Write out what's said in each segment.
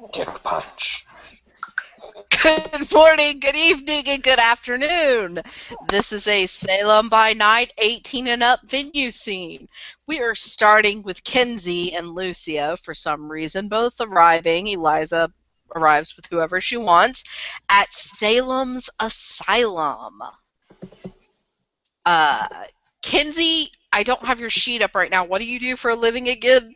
Dick punch. Good morning, good evening, and good afternoon. This is a Salem by Night 18 and up venue scene. We are starting with Kenzie and Lucio for some reason, both arriving. Eliza arrives with whoever she wants at Salem's Asylum. Uh, Kenzie, I don't have your sheet up right now. What do you do for a living again?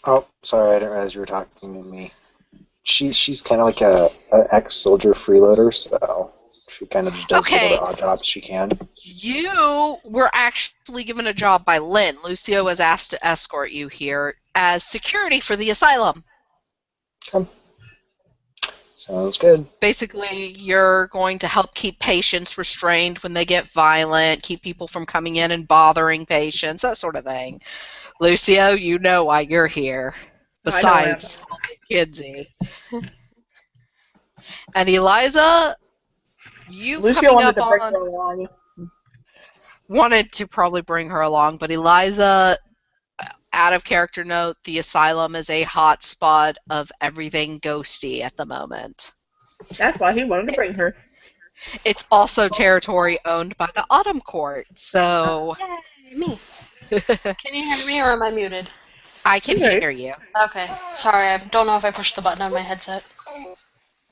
Oh, sorry, I didn't realize you were talking to me. She's kind of like a ex-soldier freeloader, so she kind of just does whatever Okay, odd jobs she can. you were actually given a job by Lynn. Lucio was asked to escort you here as security for the asylum. Come, sounds good. Basically, you're going to help keep patients restrained when they get violent, keep people from coming in and bothering patients, that sort of thing. Lucio, you know why you're here. I know I am. Besides Kinsey. And Eliza, you Lucio coming wanted up to bring her on along. wanted to probably bring her along, but Eliza, out of character note, the asylum is a hot spot of everything ghosty at the moment. That's why he wanted to bring her. It's also territory owned by the Autumn Court, so Yay, me. Can you hear me or am I muted? I can Okay. hear you. Okay, sorry, I don't know if I pushed the button on my headset.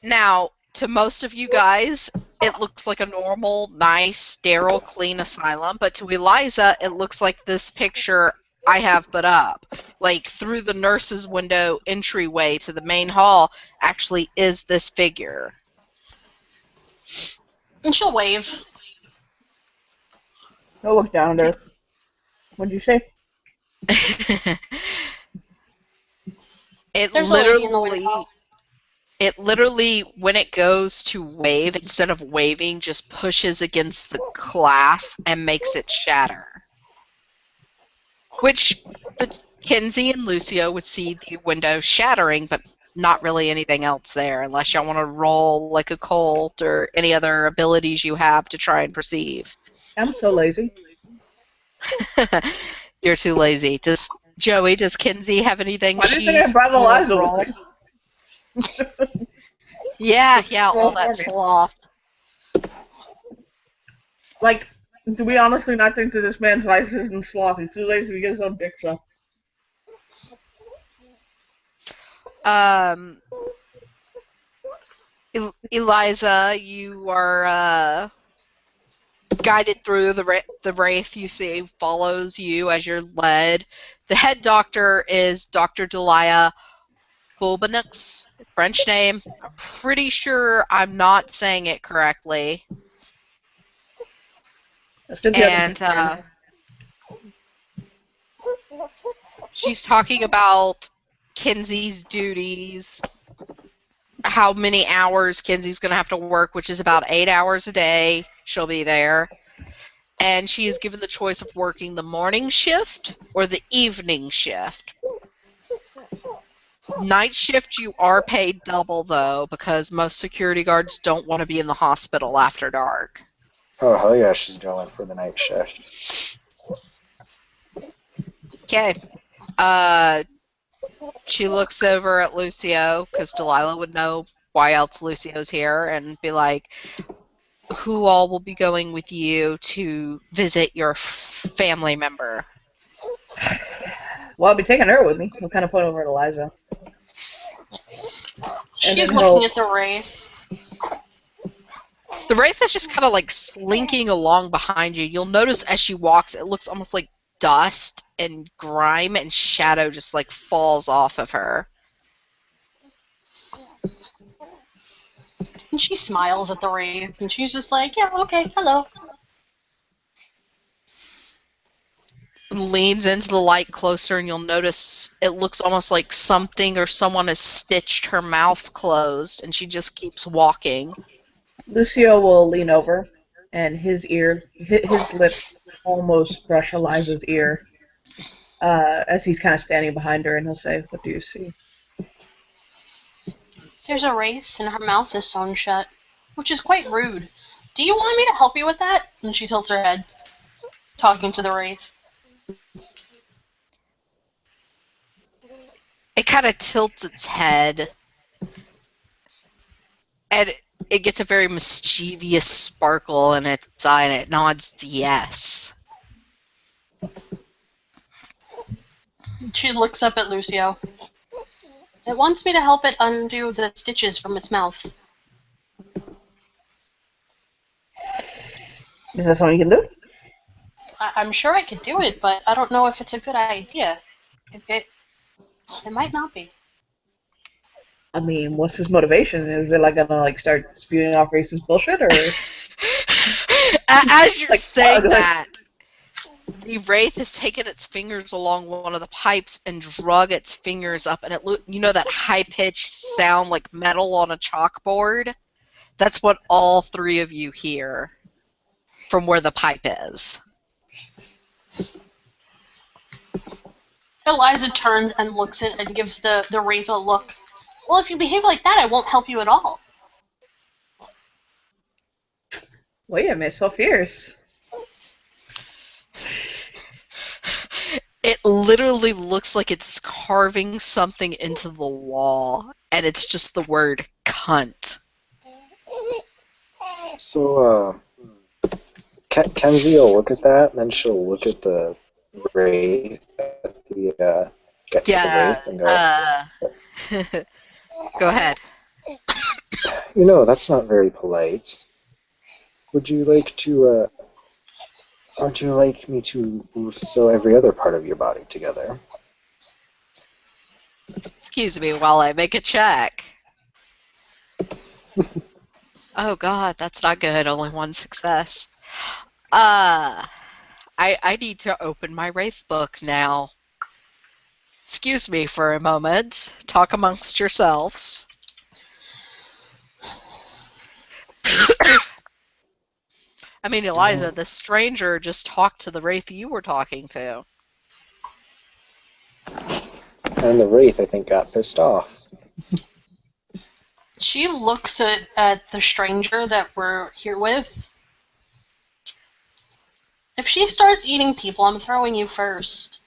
Now, to most of you guys, it looks like a normal, nice, sterile, clean asylum, but to Eliza, it looks like this picture I have put up. Like, through the nurse's window entryway to the main hall actually is this figure. And she'll wave. Go look down there. What'd you say? It There's a lady in the literally, window. when it goes to wave, instead of waving, just pushes against the glass and makes it shatter. Which the Kenzie and Lucio would see the window shattering, but not really anything else there, unless y'all want to roll like a Colt or any other abilities you have to try and perceive. I'm so lazy. You're too lazy. Does Kenzie have anything Why do you think I she brought will Eliza roll? with me? Yeah, all Roll that for me. sloth. Like, do we honestly not think that this man's vice isn't sloth? He's too lazy to get his own dicks up. Eliza, you are guided through the wraith. You see follows you as you're led. The head doctor is Dr. Delia Bulbanux, French name. I'm pretty sure I'm not saying it correctly. That's good. And she's talking about Kenzie's duties, how many hours Kenzie's going to have to work, which is about 8 hours a day. She'll be there. And she is given the choice of working the morning shift or the evening shift. Night shift, you are paid double, though, because most security guards don't want to be in the hospital after dark. Oh, hell yeah, she's going for the night shift. Okay. She looks over at Lucio, because Delilah would know why else Lucio's here, and be like, who all will be going with you to visit your family member? Well, I'll be taking her with me. We'll kind of point over at Eliza. She's then looking at the wraith. The wraith is just kind of like slinking along behind you. You'll notice as she walks, it looks almost like dust and grime and shadow just like falls off of her. And she smiles at the wraith, and she's just like, yeah, okay, hello. Leans into the light closer, and you'll notice it looks almost like something or someone has stitched her mouth closed, and she just keeps walking. Lucio will lean over, and his lips almost brush Eliza's ear as he's kind of standing behind her, and he'll say, "What do you see?" There's a wraith, and her mouth is sewn shut, which is quite rude. Do you want me to help you with that? And she tilts her head, talking to the wraith. kind of tilts its head, and it gets a very mischievous sparkle in its eye, and it nods yes. She looks up at Lucio. It wants me to help it undo the stitches from its mouth. Is that something you can do? I'm sure I could do it, but I don't know if it's a good idea. It might not be. I mean, what's his motivation? Is it like gonna start spewing off racist bullshit, or As you're saying like- that, the wraith has taken its fingers along one of the pipes and drug its fingers up, and that high-pitched sound like metal on a chalkboard? That's what all three of you hear from where the pipe is. Eliza turns and looks at and gives the wraith a look. Well, if you behave like that, I won't help you at all. wait a minute, so fierce. It literally looks like it's carving something into the wall, and it's just the word cunt. So, Kenzie will look at that, and then she'll look at the wraith, the wraith, and go, Go ahead. That's not very polite. Would you like to, Would you like me to sew every other part of your body together? Excuse me while I make a check. Oh god, that's not good. Only one success. I need to open my Wraith book now. Excuse me for a moment. Talk amongst yourselves. I mean, Eliza, the stranger just talked to the Wraith you were talking to. And the wraith, I think, got pissed off. She looks at the stranger that we're here with. If she starts eating people, I'm throwing you first.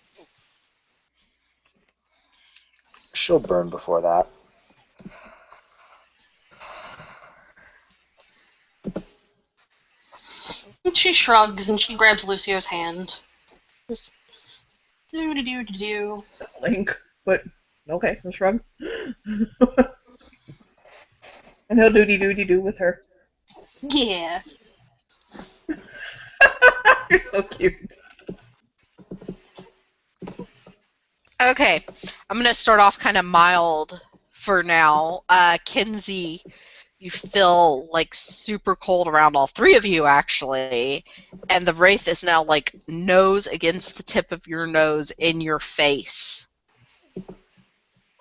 She'll burn before that. And she shrugs and she grabs Lucio's hand. Just do. Link, but okay, let's shrug. And he'll do with her. Yeah. You're so cute. Okay, I'm going to start off kind of mild for now. Kinsey, you feel like super cold around all three of you, actually. And the Wraith is now like nose against the tip of your nose in your face.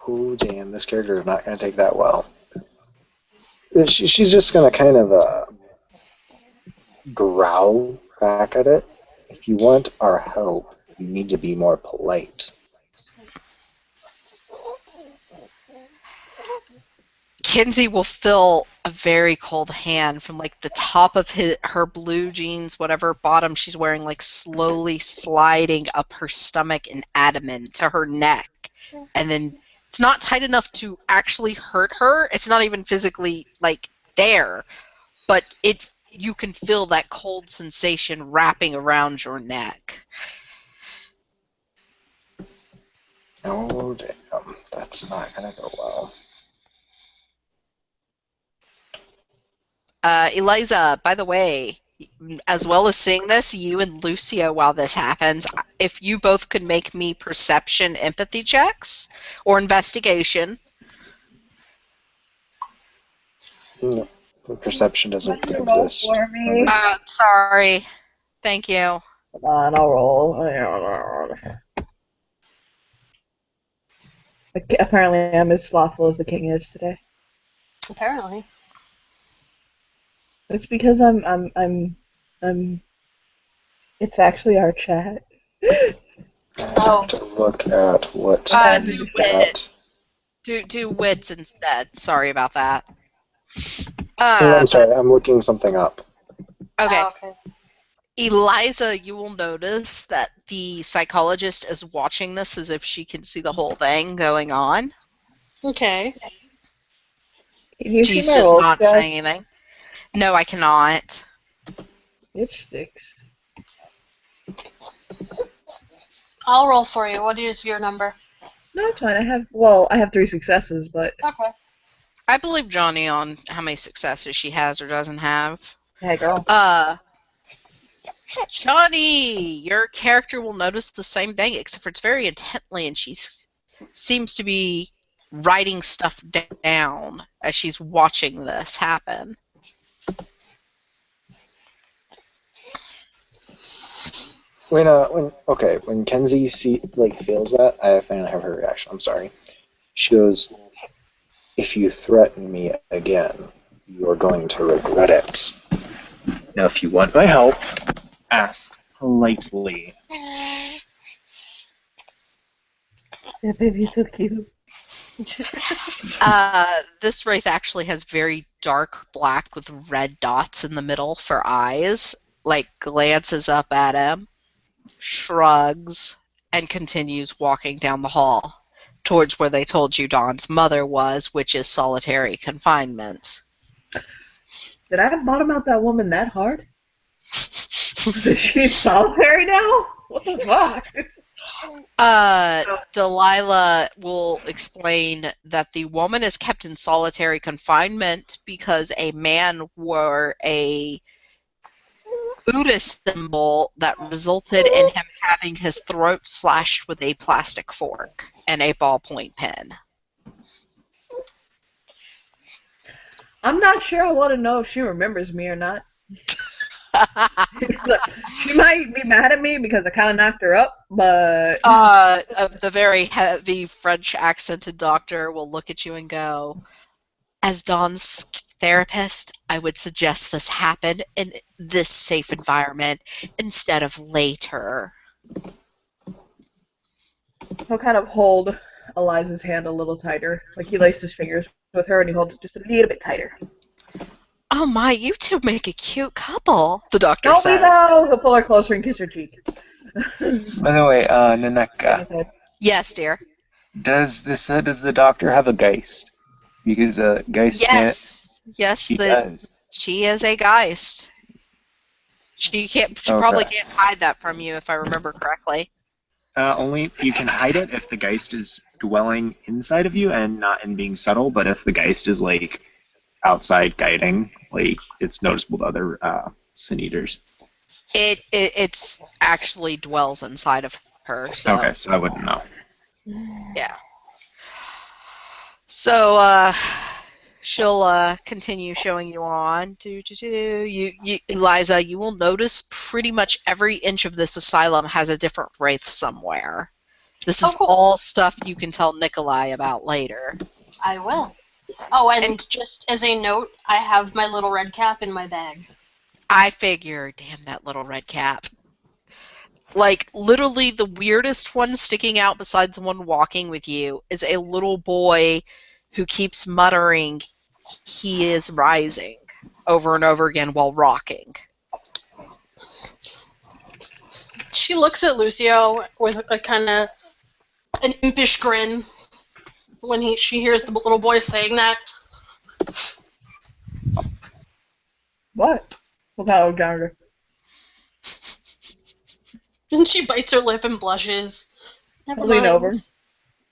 Oh, damn, this character is not going to take that well. She's just going to kind of growl back at it. If you want our help, you need to be more polite. Kinsey will feel a very cold hand from like the top of her blue jeans, whatever bottom she's wearing, like slowly sliding up her stomach and abdomen to her neck. And then it's not tight enough to actually hurt her. It's not even physically like there, but you can feel that cold sensation wrapping around your neck. Oh, damn. That's not going to go well. Eliza, by the way, as well as seeing this, you and Lucio, while this happens, if you both could make me perception empathy checks or investigation. No, perception doesn't What's the roll exist. for me? Sorry. Thank you. Hold on, I'll roll. Apparently, I'm as slothful as the king is today. Apparently. It's because I'm. It's actually our chat. I have to look at what Do that. wit. Do wits instead. Sorry about that. I'm sorry, I'm looking something up. Okay. Oh, okay. Eliza, you will notice that the psychologist is watching this as if she can see the whole thing going on. Okay. Can you see She's my just roll not chest? saying anything. No, I cannot. It sticks. I'll roll for you. What is your number? No, it's fine. I have 3 successes, but Okay. I believe Johnny on how many successes she has or doesn't have. hey, girl. Johnny, your character will notice the same thing, except for it's very intently, and she seems to be writing stuff down as she's watching this happen. When Kenzie feels that, I finally have her reaction. I'm sorry. She goes, "If you threaten me again, you're going to regret it. Now, if you want my help, ask politely." That baby's so cute. This wraith actually has very dark black with red dots in the middle for eyes, glances up at him, shrugs, and continues walking down the hall towards where they told you Dawn's mother was, which is solitary confinement. Did I bottom out that woman that hard? Is she solitary now? What the fuck? Delilah will explain that the woman is kept in solitary confinement because a man wore a Buddhist symbol that resulted in him having his throat slashed with a plastic fork and a ballpoint pen. I'm not sure I want to know if she remembers me or not. She might be mad at me because I kind of knocked her up, but... The very heavy French accented doctor will look at you and go, "As Dawn's therapist, I would suggest this happen in this safe environment instead of later." He'll kind of hold Eliza's hand a little tighter. Like he laces his fingers with her and he holds it just a little bit tighter. "Oh my, you two make a cute couple," the doctor Don't says. we though? He'll pull her closer and kiss her cheek. By the way, Naneka, Yes, dear. does the doctor have a Geist? Because Geist Yes. Yes, she does. she is a Geist. She probably can't hide that from you if I remember correctly. Only you can hide it if the Geist is dwelling inside of you and not in being subtle, but if the Geist is outside guiding, it's noticeable to other Sin Eaters. It's actually dwells inside of her. So. Okay, so I wouldn't know. Yeah. So she'll continue showing you on. Eliza, you will notice pretty much every inch of this asylum has a different wraith somewhere. This is cool. all stuff you can tell Nikolai about later. I will. Oh, and just as a note, I have my little red cap in my bag. I figure, damn that little red cap. Literally the weirdest one sticking out besides the one walking with you is a little boy who keeps muttering, "He is rising," over and over again while rocking. She looks at Lucio with a kind of an impish grin when she hears the little boy saying that. What? Without Gounder. And she bites her lip and blushes. Never I'll lean mind. over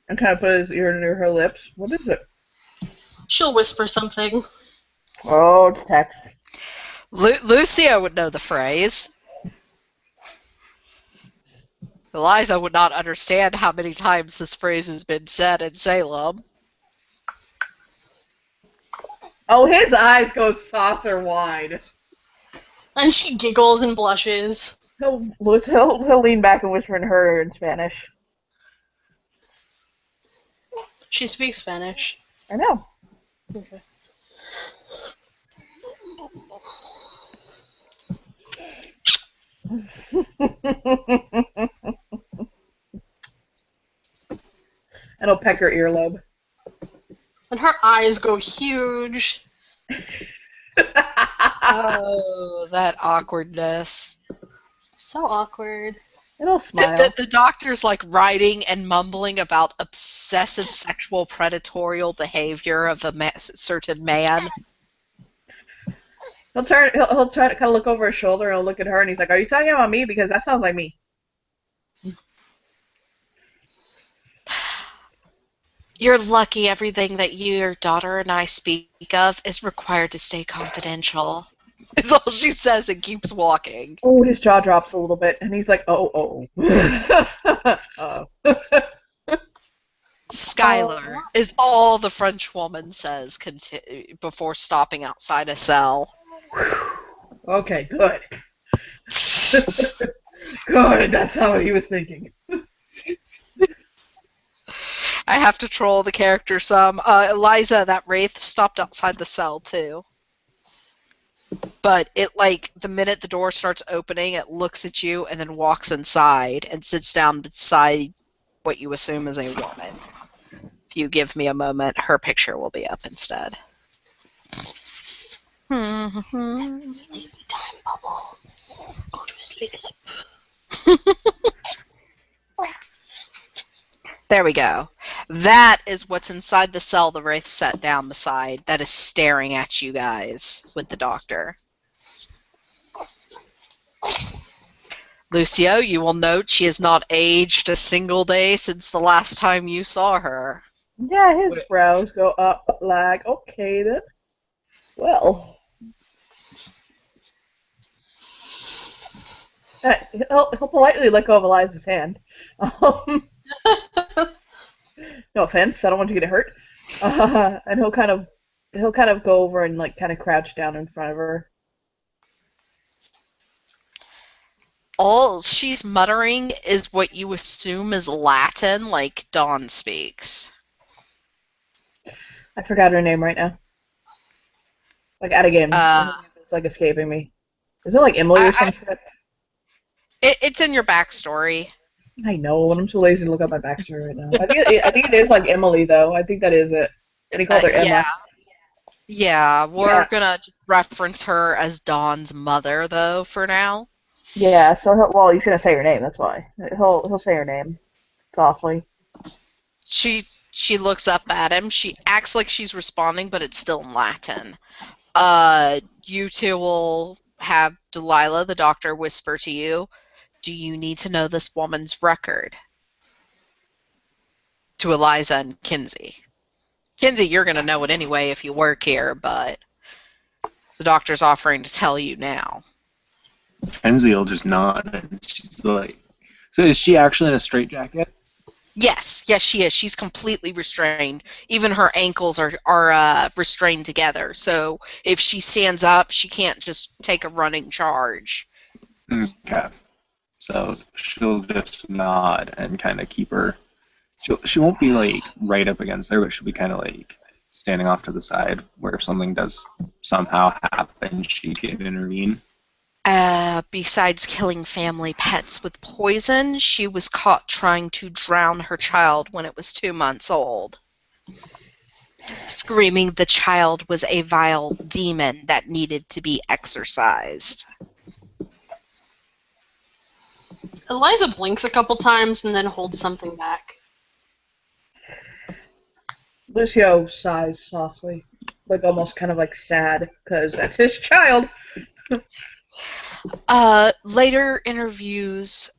and kind of put his ear near her lips. What is it? She'll whisper something. Oh, it's text. Lucio would know the phrase. Eliza would not understand how many times this phrase has been said in Salem. Oh, his eyes go saucer wide. And she giggles and blushes. He'll lean back and whisper in her in Spanish. She speaks Spanish. I know. Okay. And he'll peck her earlobe. And her eyes go huge. Oh, that awkwardness. So awkward. It'll smile. The doctor's like writing and mumbling about obsessive sexual predatorial behavior of a certain man. He'll turn. He'll try to kind of look over his shoulder and he'll look at her, and he's like, "Are you talking about me? Because that sounds like me." You're lucky everything that your daughter and I speak of is required to stay confidential. Is all she says and keeps walking. Oh, his jaw drops a little bit, and he's like, "Oh, oh." Skylar is all the French woman says before stopping outside a cell. Okay, good. Good. That's not what he was thinking. I have to troll the character some. Eliza, that wraith, stopped outside the cell too. But it, like, the minute the door starts opening, it looks at you and then walks inside and sits down beside what you assume is a woman. If you give me a moment, her picture will be up instead. Sleepy time, Bubble. Go to sleep. There we go. That is what's inside the cell the wraith sat down beside. That is staring at you guys with the doctor. Lucio, you will note she has not aged a single day since the last time you saw her. Yeah, his brows go up like, okay then. Well. He'll politely lick over Eliza's hand. No offense, I don't want you to get hurt. And he'll kind of go over and like kind of crouch down in front of her. All she's muttering is what you assume is Latin, like Dawn speaks. I forgot her name right now. Like out of game. It's like escaping me. Is it like Emily or some shit? It's in your backstory. I know, and I'm so lazy to look up my backstory right now. I think it is like Emily though. I think that is it. And he called her Emma. Yeah, we're gonna reference her as Dawn's mother though for now. Yeah, so he's gonna say her name. That's why he'll say her name softly. She looks up at him. She acts like she's responding, but it's still in Latin. You two will have Delilah, the doctor, whisper to you, "Do you need to know this woman's record?" To Eliza and Kinsey. Kinsey, you're going to know it anyway if you work here, but the doctor's offering to tell you now. Kenzie will just nod, and she's like, "So is she actually in a straitjacket?" Yes, she is. She's completely restrained. Even her ankles are restrained together. So if she stands up, she can't just take a running charge. Okay. So she'll just nod and kind of keep her. She won't be like right up against her, but she'll be kind of like standing off to the side where if something does somehow happen, she can intervene. Besides killing family pets with poison, she was caught trying to drown her child when it was 2 months old. Screaming the child was a vile demon that needed to be exorcised. Eliza blinks a couple times and then holds something back. Lucio sighs softly, like almost kind of like sad, because that's his child. Later interviews,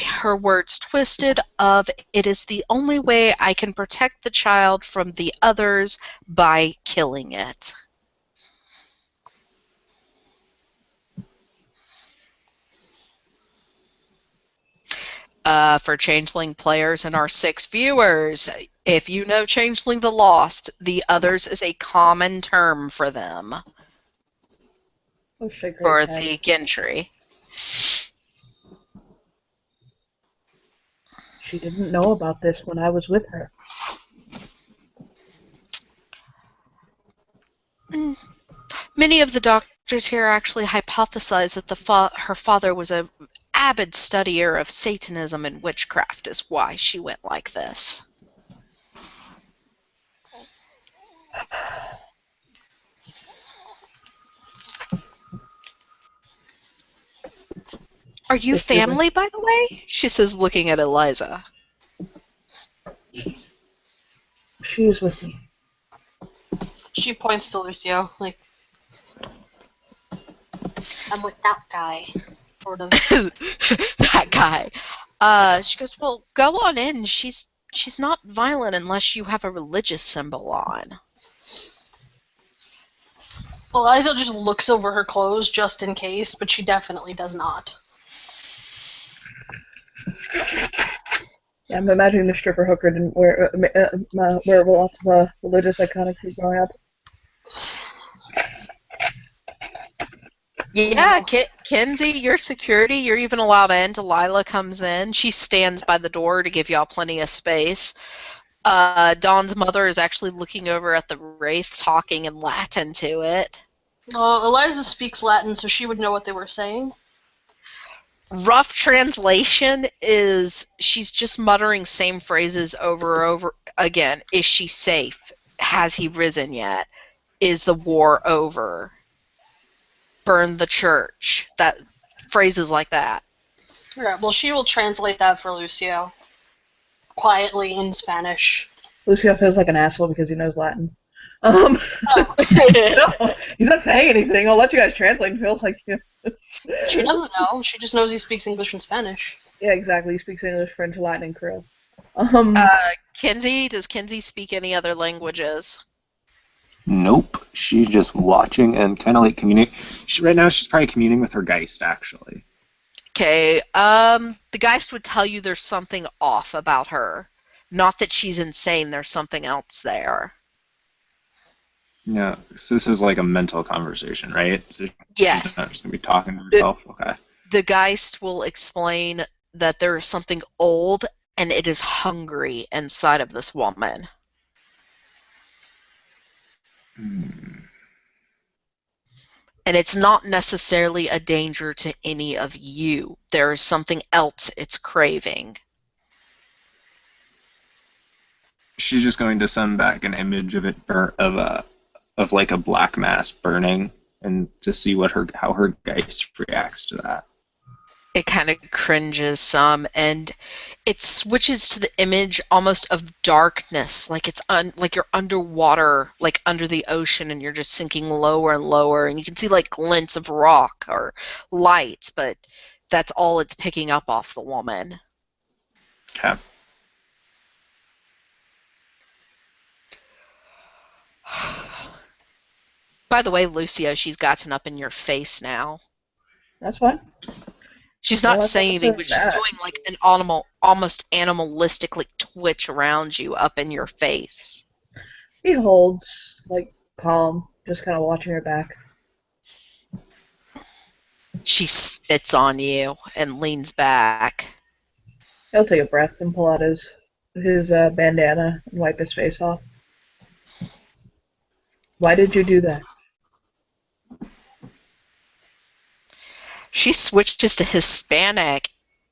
her words twisted of, "It is the only way I can protect the child from the others by killing it." For Changeling players and our 6 viewers, if you know Changeling the Lost, the others is a common term for them. Oh, shit, great For cat. the Gentry. She didn't know about this when I was with her. Many of the doctors here actually hypothesize that her father was an avid studier of Satanism and witchcraft is why she went like this. Are you If you're family, by the way? She says, looking at Eliza. She is with me. She points to Lucio, like, I'm with that guy, sort of. That guy. She goes, well, go on in. She's not violent unless you have a religious symbol on. Eliza just looks over her clothes just in case, but she definitely does not. Yeah, I'm imagining the stripper hooker didn't wear lots of religious iconography growing up. Yeah, Kenzie, your security, you're even allowed in. Delilah comes in. She stands by the door to give y'all plenty of space. Dawn's mother is actually looking over at the wraith, talking in Latin to it. Eliza speaks Latin, so she would know what they were saying. Rough translation is she's just muttering same phrases over and over again. Is she safe? Has he risen yet? Is the war over? Burn the church. That phrases like that. Alright, well, she will translate that for Lucio. Quietly in Spanish. Lucio feels like an asshole because he knows Latin. No, he's not saying anything. I'll let you guys translate and feel like you. She doesn't know. She just knows he speaks English and Spanish. Yeah, exactly. He speaks English, French, Latin, and Creole. Kenzie, does Kenzie speak any other languages? Nope. She's just watching and kind of like communicating. Right now, she's probably communing with her Geist, actually. Okay, the Geist would tell you there's something off about her. Not that she's insane, there's something else there. Yeah, so this is like a mental conversation, right? So Yes. she's not just going to be talking to herself? Okay. The Geist will explain that there is something old and it is hungry inside of this woman. And it's not necessarily a danger to any of you. There is something else it's craving. She's just going to send back an image of it of like a black mass burning, and to see how her Geist reacts to that. It kind of cringes some, and it switches to the image almost of darkness, like it's like you're underwater, like under the ocean, and you're just sinking lower and lower, and you can see like glints of rock or lights, but that's all it's picking up off the woman. Okay. By the way, Lucio, she's gotten up in your face now. That's fine. She's not Well, saying anything, but she's that. doing like an almost animalistic like twitch around you up in your face. He holds, like, calm, just kind of watching her back. She spits on you and leans back. He'll take a breath and pull out his bandana and wipe his face off. Why did you do that? She switches to Spanish,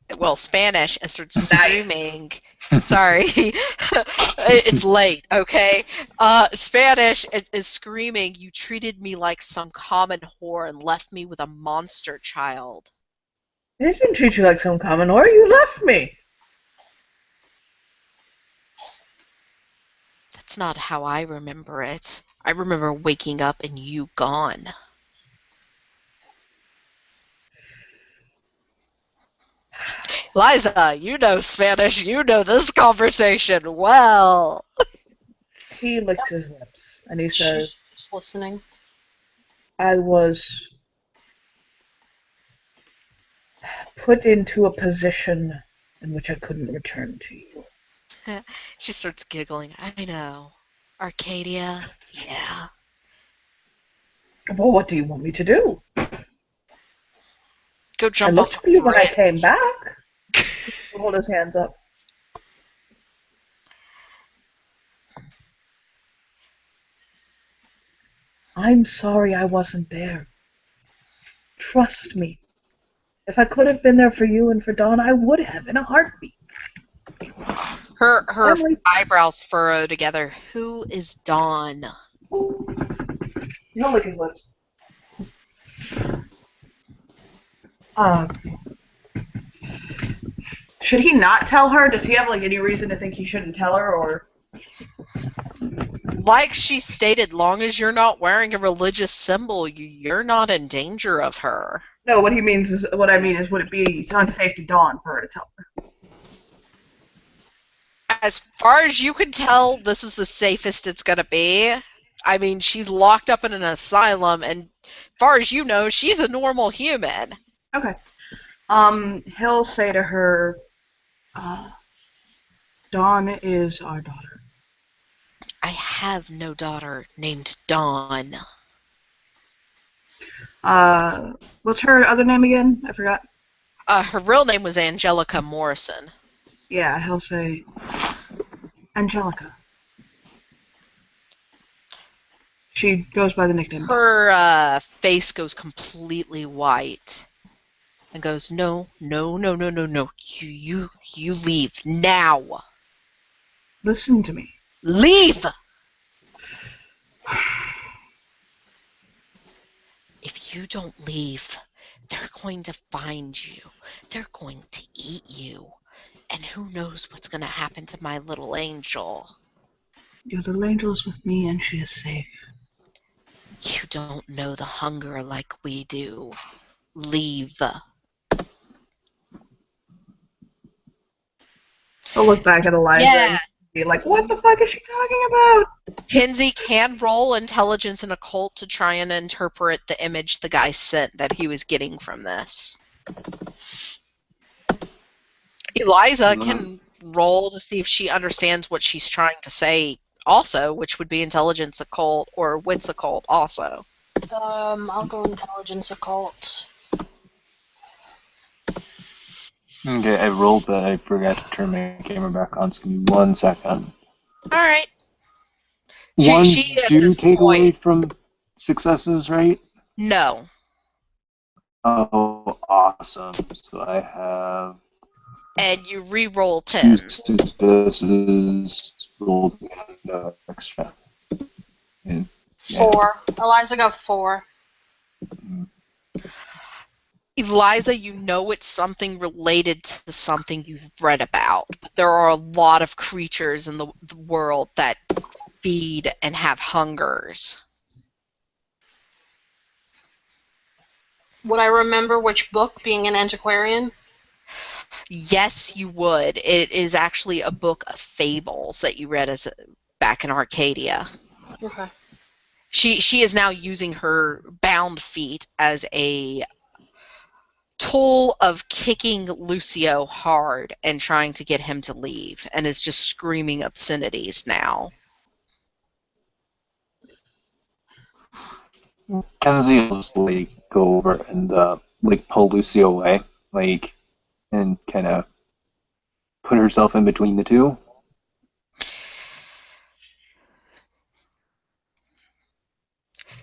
and starts screaming. Sorry. It's late, okay? Spanish is screaming, you treated me like some common whore and left me with a monster child. I didn't treat you like some common whore. You left me. That's not how I remember it. I remember waking up and you gone. Liza, you know Spanish. You know this conversation well. He licks his lips and he says, She's just listening. I was put into a position in which I couldn't return to you. She starts giggling. I know. Arcadia? Yeah. Well, what do you want me to do? Go I jump looked off for you the when I bridge. came back. He'll hold his hands up. I'm sorry I wasn't there. Trust me. If I could have been there for you and for Dawn, I would have in a heartbeat. Her Family. eyebrows furrow together. Who is Dawn? He'll lick his lips. Should he not tell her? Does he have like any reason to think he shouldn't tell her, or? Like she stated, long as you're not wearing a religious symbol, you're not in danger of her. No, what I mean is, would it be unsafe to Dawn for her to tell her? As far as you can tell, this is the safest it's going to be. I mean, she's locked up in an asylum, and as far as you know, she's a normal human. Okay. He'll say to her, Dawn is our daughter. I have no daughter named Dawn. What's her other name again? I forgot. Her real name was Angelica Morrison. Yeah, he'll say, Angelica. She goes by the nickname. Her face goes completely white and goes, no. You leave now. Listen to me. Leave! If you don't leave, they're going to find you. They're going to eat you. And who knows what's going to happen to my little angel. Your little angel is with me and she is safe. You don't know the hunger like we do. Leave. I'll look back at Eliza and be like, what the fuck is she talking about? Kinsey can roll intelligence and occult to try and interpret the image the guy sent that he was getting from this. Eliza can roll to see if she understands what she's trying to say also, which would be intelligence occult or wits occult also. I'll go intelligence occult. Okay, I rolled, but I forgot to turn my camera back on. So give me 1 second. Alright. Ones She at do this take point- away from successes, right? No. Oh, awesome. So I have And you re-roll 2 10s. successes rolled and extra. And, 4. Eliza got 4. Eliza, you know it's something related to something you've read about, but there are a lot of creatures in the world that feed and have hungers. Would I remember which book, being an antiquarian? Yes, you would. It is actually a book of fables that you read back in Arcadia. Okay. She is now using her bound feet as a tool of kicking Lucio hard and trying to get him to leave, and is just screaming obscenities now. Kenzie will just go over and pull Lucy away, and kind of put herself in between the two.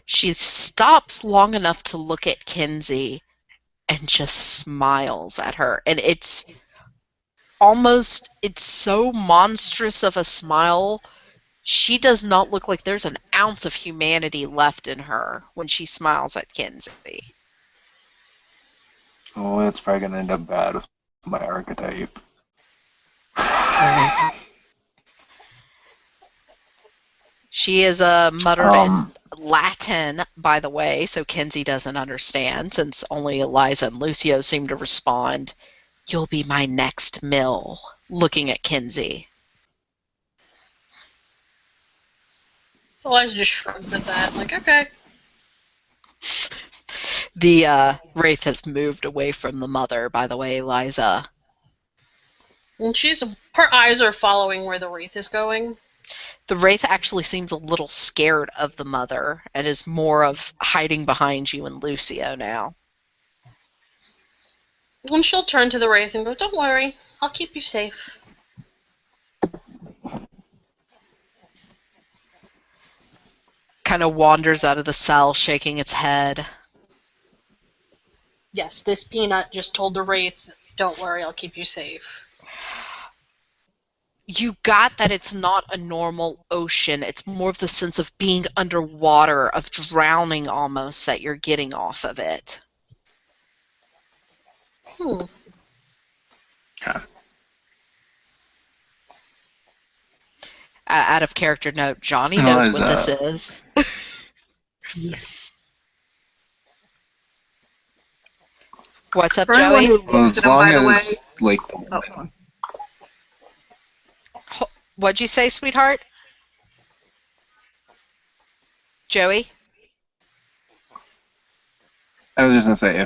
She stops long enough to look at Kinsey and just smiles at her, and it's so monstrous of a smile. She does not look like there's an ounce of humanity left in her when she smiles at Kinsey. Oh, that's probably going to end up bad with my archetype. She is muttered in Latin, by the way, so Kinsey doesn't understand, since only Eliza and Lucio seem to respond. You'll be my next mill, looking at Kinsey. Eliza just shrugs at that, like, okay. The wraith has moved away from the mother, by the way, Eliza. And her eyes are following where the wraith is going. The wraith actually seems a little scared of the mother and is more of hiding behind you and Lucio now. And she'll turn to the wraith and go, don't worry, I'll keep you safe. Kind of wanders out of the cell, shaking its head. Yes, this peanut just told the wraith, don't worry, I'll keep you safe. You got that it's not a normal ocean. It's more of the sense of being underwater, of drowning almost, that you're getting off of it. Yeah. out of character note, Johnny Oh, knows is what this is. Yes. What's up, For anyone Joey? who Well, looks as at him, by long the way. as like Oh, go on. What'd you say, sweetheart? Joey? I was just gonna say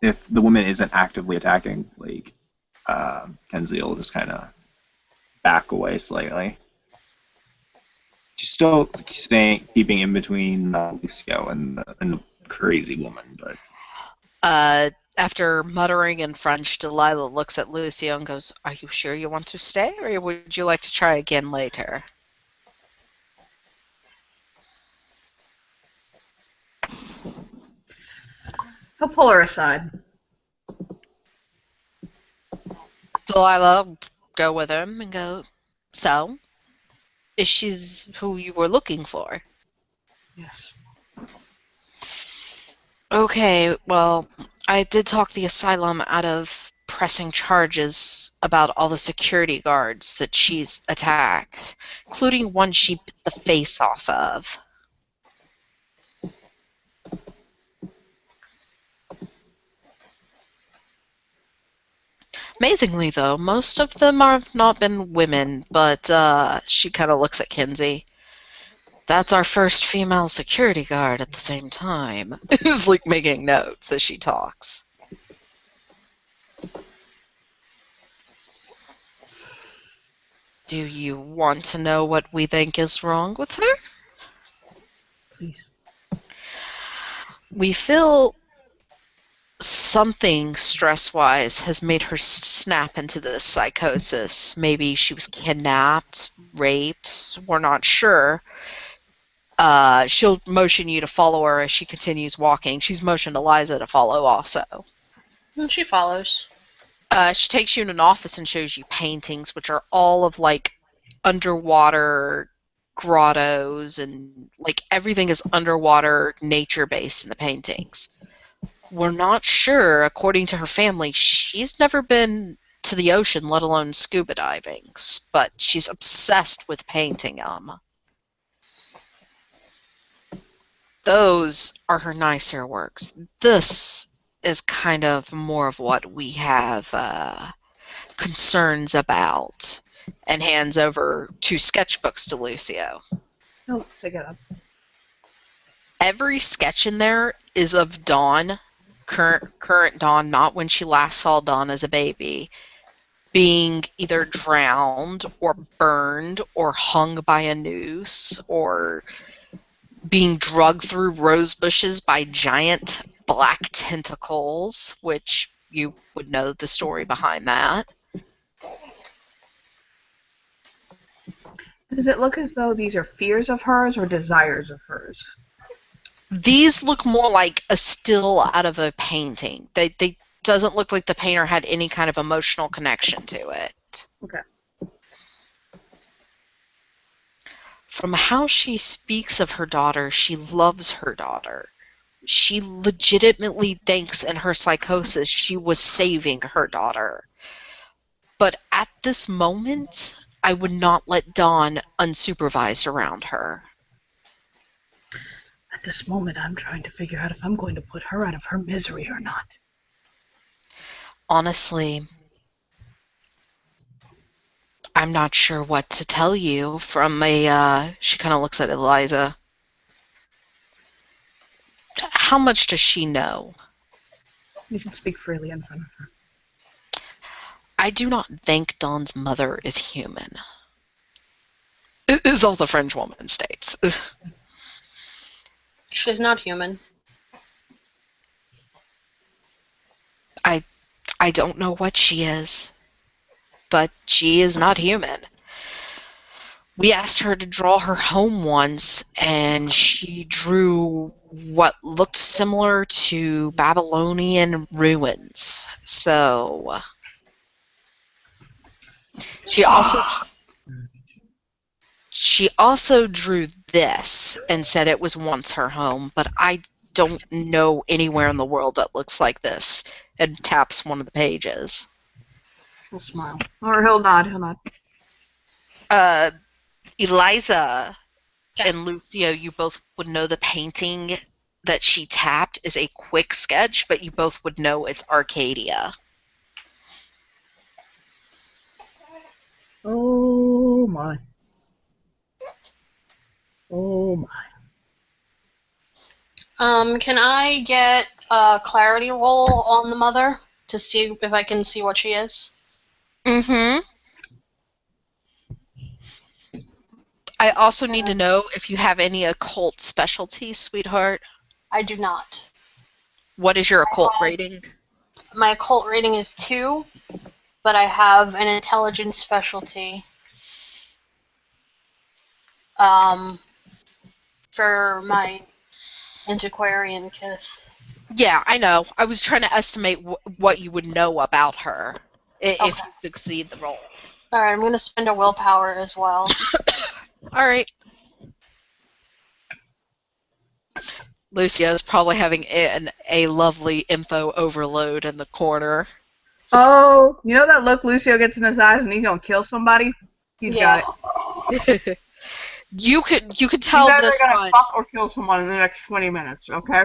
if the woman isn't actively attacking, like Kenzie will just kind of back away slightly. She's still keeping in between Lucio and the crazy woman, but After muttering in French, Delilah looks at Lucio and goes, "Are you sure you want to stay, or would you like to try again later?" He'll pull her aside. Delilah will go with him and go, "So, is she who you were looking for?" Yes. Okay, well, I did talk the asylum out of pressing charges about all the security guards that she's attacked, including one she bit the face off of. Amazingly, though, most of them have not been women, but she kind of looks at Kinsey. That's our first female security guard at the same time. Who's like making notes as she talks. Do you want to know what we think is wrong with her? Please. We feel something stress-wise has made her snap into this psychosis. Maybe she was kidnapped, raped, we're not sure. She'll motion you to follow her as she continues walking. She's motioned Eliza to follow also. And she follows. She takes you in an office and shows you paintings, which are all of like underwater grottos, and like everything is underwater nature based in the paintings. We're not sure, according to her family, she's never been to the ocean, let alone scuba diving, but she's obsessed with painting them. Those are her nicer works. This is kind of more of what we have concerns about, and hands over 2 sketchbooks to Lucio. He'll pick it up. Every sketch in there is of Dawn, current Dawn, not when she last saw Dawn as a baby, being either drowned or burned or hung by a noose or being drugged through rose bushes by giant black tentacles, which you would know the story behind that. Does it look as though these are fears of hers or desires of hers? These look more like a still out of a painting. They doesn't look like the painter had any kind of emotional connection to it. Okay. From how she speaks of her daughter, she loves her daughter. She legitimately thinks in her psychosis she was saving her daughter. But at this moment, I would not let Dawn unsupervised around her. At this moment, I'm trying to figure out if I'm going to put her out of her misery or not. Honestly, I'm not sure what to tell you from a, she kind of looks at Eliza. How much does she know? You can speak freely in front of her. I do not think Dawn's mother is human. Is all the French woman states. She's not human. I don't know what she is, but she is not human. We asked her to draw her home once, and she drew what looked similar to Babylonian ruins. So she also drew this and said it was once her home, but I don't know anywhere in the world that looks like this, and taps one of the pages. He'll smile. Or he'll nod, he'll nod. Eliza Okay. and Lucio, you both would know the painting that she tapped is a quick sketch, but you both would know it's Arcadia. Oh my. Oh my. Can I get a clarity roll on the mother to see if I can see what she is? Mm-hmm. I also need to know if you have any occult specialties, sweetheart. I do not. What is your occult rating? My occult rating is 2, but I have an intelligence specialty. For my antiquarian kith. Yeah, I know. I was trying to estimate what you would know about her if Okay. you succeed the roll. Alright, I'm gonna spend a willpower as well. All right. Lucio's probably having a lovely info overload in the corner. Oh, you know that look Lucio gets in his eyes when he's gonna kill somebody? He's got it. You could He's tell either this gonna one. fuck or kill someone in the next 20 minutes, okay?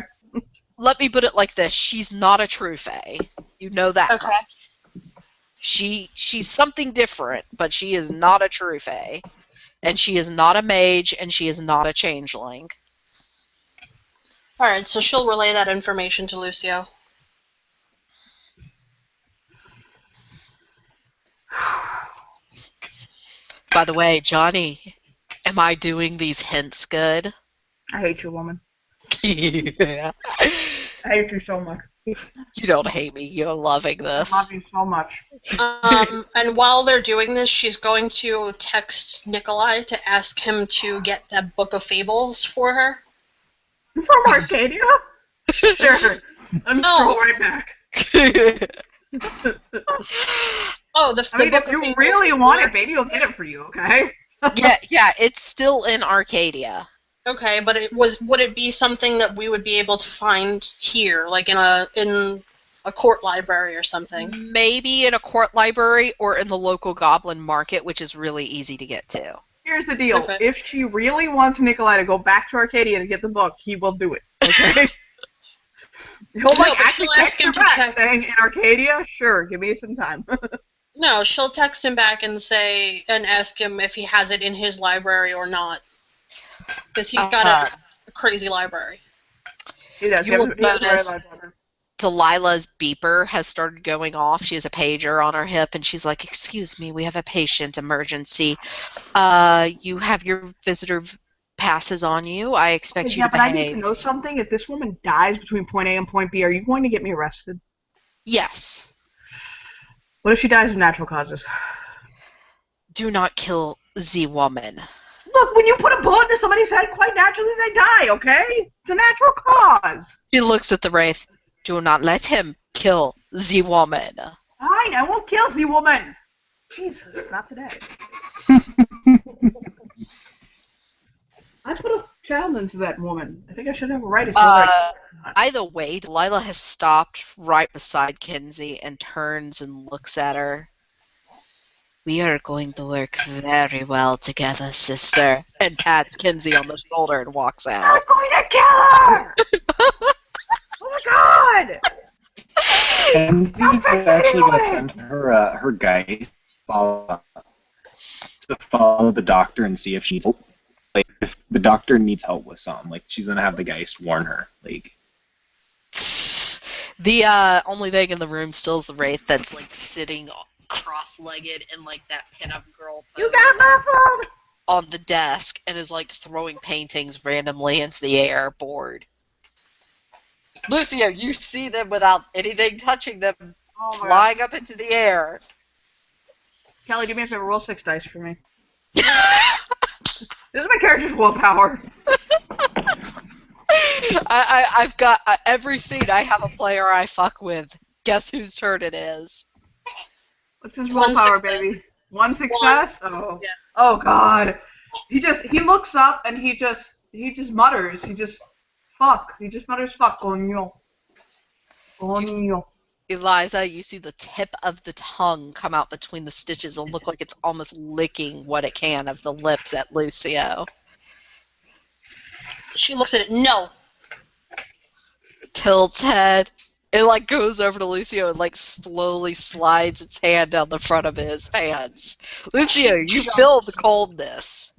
Let me put it like this: she's not a true fae. You know that. Okay. She's something different, but she is not a true fae, and she is not a mage, and she is not a changeling. Alright, so she'll relay that information to Lucio. By the way, Johnny, am I doing these hints good? I hate you, woman. Yeah. I hate you so much. You don't hate me. You're loving I love this. you so much. And while they're doing this, she's going to text Nikolai to ask him to get that book of fables for her. From Arcadia? Sure. I'm No. right back. Oh, the I mean, book if of you fables really was want where? it, baby, I'll get it for you, okay? yeah, it's still in Arcadia. Okay, but would it be something that we would be able to find here, like in a court library or something? Maybe in a court library or in the local goblin market, which is really easy to get to. Here's the deal. Okay. If she really wants Nikolai to go back to Arcadia to get the book, he will do it, okay? He'll, No, but actually she'll ask text her him to back check. saying, in Arcadia? Sure, give me some time. No, she'll text him back and ask him if he has it in his library or not, because he's got a crazy library. He does. You will He has a very notice large library. Delilah's beeper has started going off. She has a pager on her hip, and she's like, "Excuse me, we have a patient emergency. You have your visitor passes on you. I expect you Yeah, to but I need to behave." know something. If this woman dies between point A and point B, are you going to get me arrested? Yes. What if she dies of natural causes? Do not kill the woman. Look, when you put a bullet into somebody's head, quite naturally they die, okay? It's a natural cause. She looks at the wraith. Do not let him kill the woman. Fine, I won't kill the woman. Jesus, not today. I put a child into that woman. I think I should have a right to kill her. Either way, Delilah has stopped right beside Kinsey and turns and looks at her. We are going to work very well together, sister. And pats Kinsey on the shoulder and walks I out. was going to kill her! Oh my god! And she's actually going to send her guy to follow the doctor and see if she needs help. Like, if the doctor needs help with something, like, she's going to have the Geist warn her. Like, The only thing in the room still is the wraith that's like sitting cross-legged in like that pinup girl You pose got muffled! on the desk and is like throwing paintings randomly into the air, bored. Lucio, you see them without anything touching them, flying up into the air. Kelly, do me a favor, roll 6 dice for me. This is my character's willpower. I've got every scene I have a player I fuck with. Guess whose turn it is? What's his One willpower, success. baby? One success? Oh. Yeah. Oh god. He looks up and he just mutters. He just mutters fuck, coño. Coño. Eliza, you see the tip of the tongue come out between the stitches and look like it's almost licking what it can of the lips at Lucio. She looks at it. No. Tilts head. It like goes over to Lucio and like slowly slides its hand down the front of his pants. Lucio, you feel the coldness.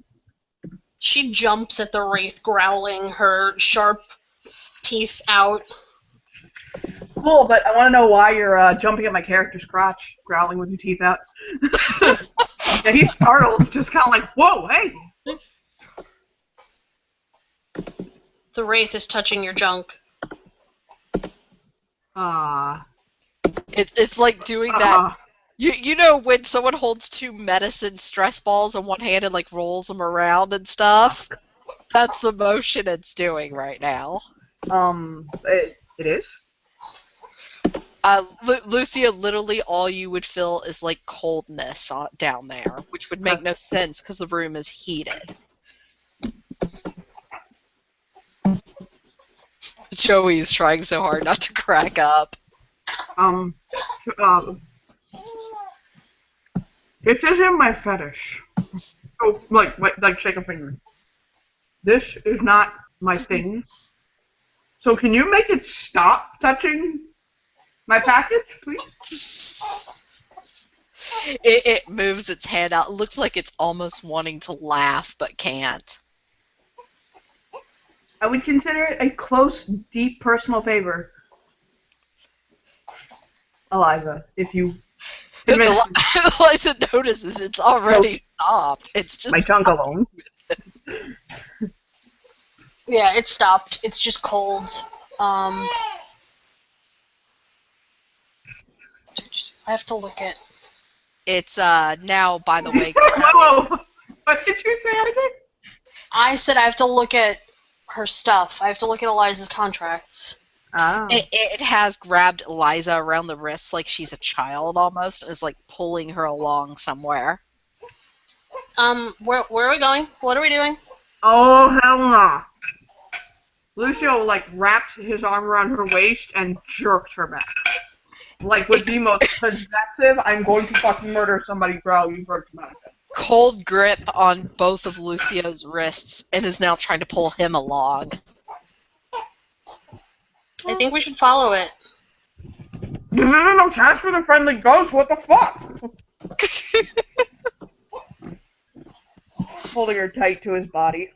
She jumps at the wraith, growling, her sharp teeth out. Cool, but I want to know why you're jumping at my character's crotch, growling with your teeth out. Yeah, he's startled, just kind of like, whoa, hey! The wraith is touching your junk. It's like doing that. You know when someone holds two medicine stress balls in one hand and like rolls them around and stuff? That's the motion it's doing right now. It is? Lucia, literally all you would feel is like coldness down there, which would make no sense because the room is heated. Joey's trying so hard not to crack up. It isn't my fetish. Oh, like shake a finger. This is not my thing. So can you make it stop touching my package, please? It moves its hand out. It looks like it's almost wanting to laugh, but can't. I would consider it a close, deep personal favor. Eliza, if you convince Eliza notices it's already stopped. It's just my junk alone. Yeah, it stopped. It's just cold. I have to look at. It's now, by the way. Whoa. What did you say again? I said I have to look at her stuff. I have to look at Eliza's contracts. Oh. It has grabbed Eliza around the wrist like she's a child almost, and is like pulling her along somewhere. Where are we going? What are we doing? Oh, hell no. Lucio, wraps his arm around her waist and jerks her back. With the most possessive, I'm going to fucking murder somebody growl you've heard from Monica. Cold grip on both of Lucio's wrists and is now trying to pull him along. I think we should follow it. This isn't no chance for the friendly ghost, what the fuck? Holding her tight to his body.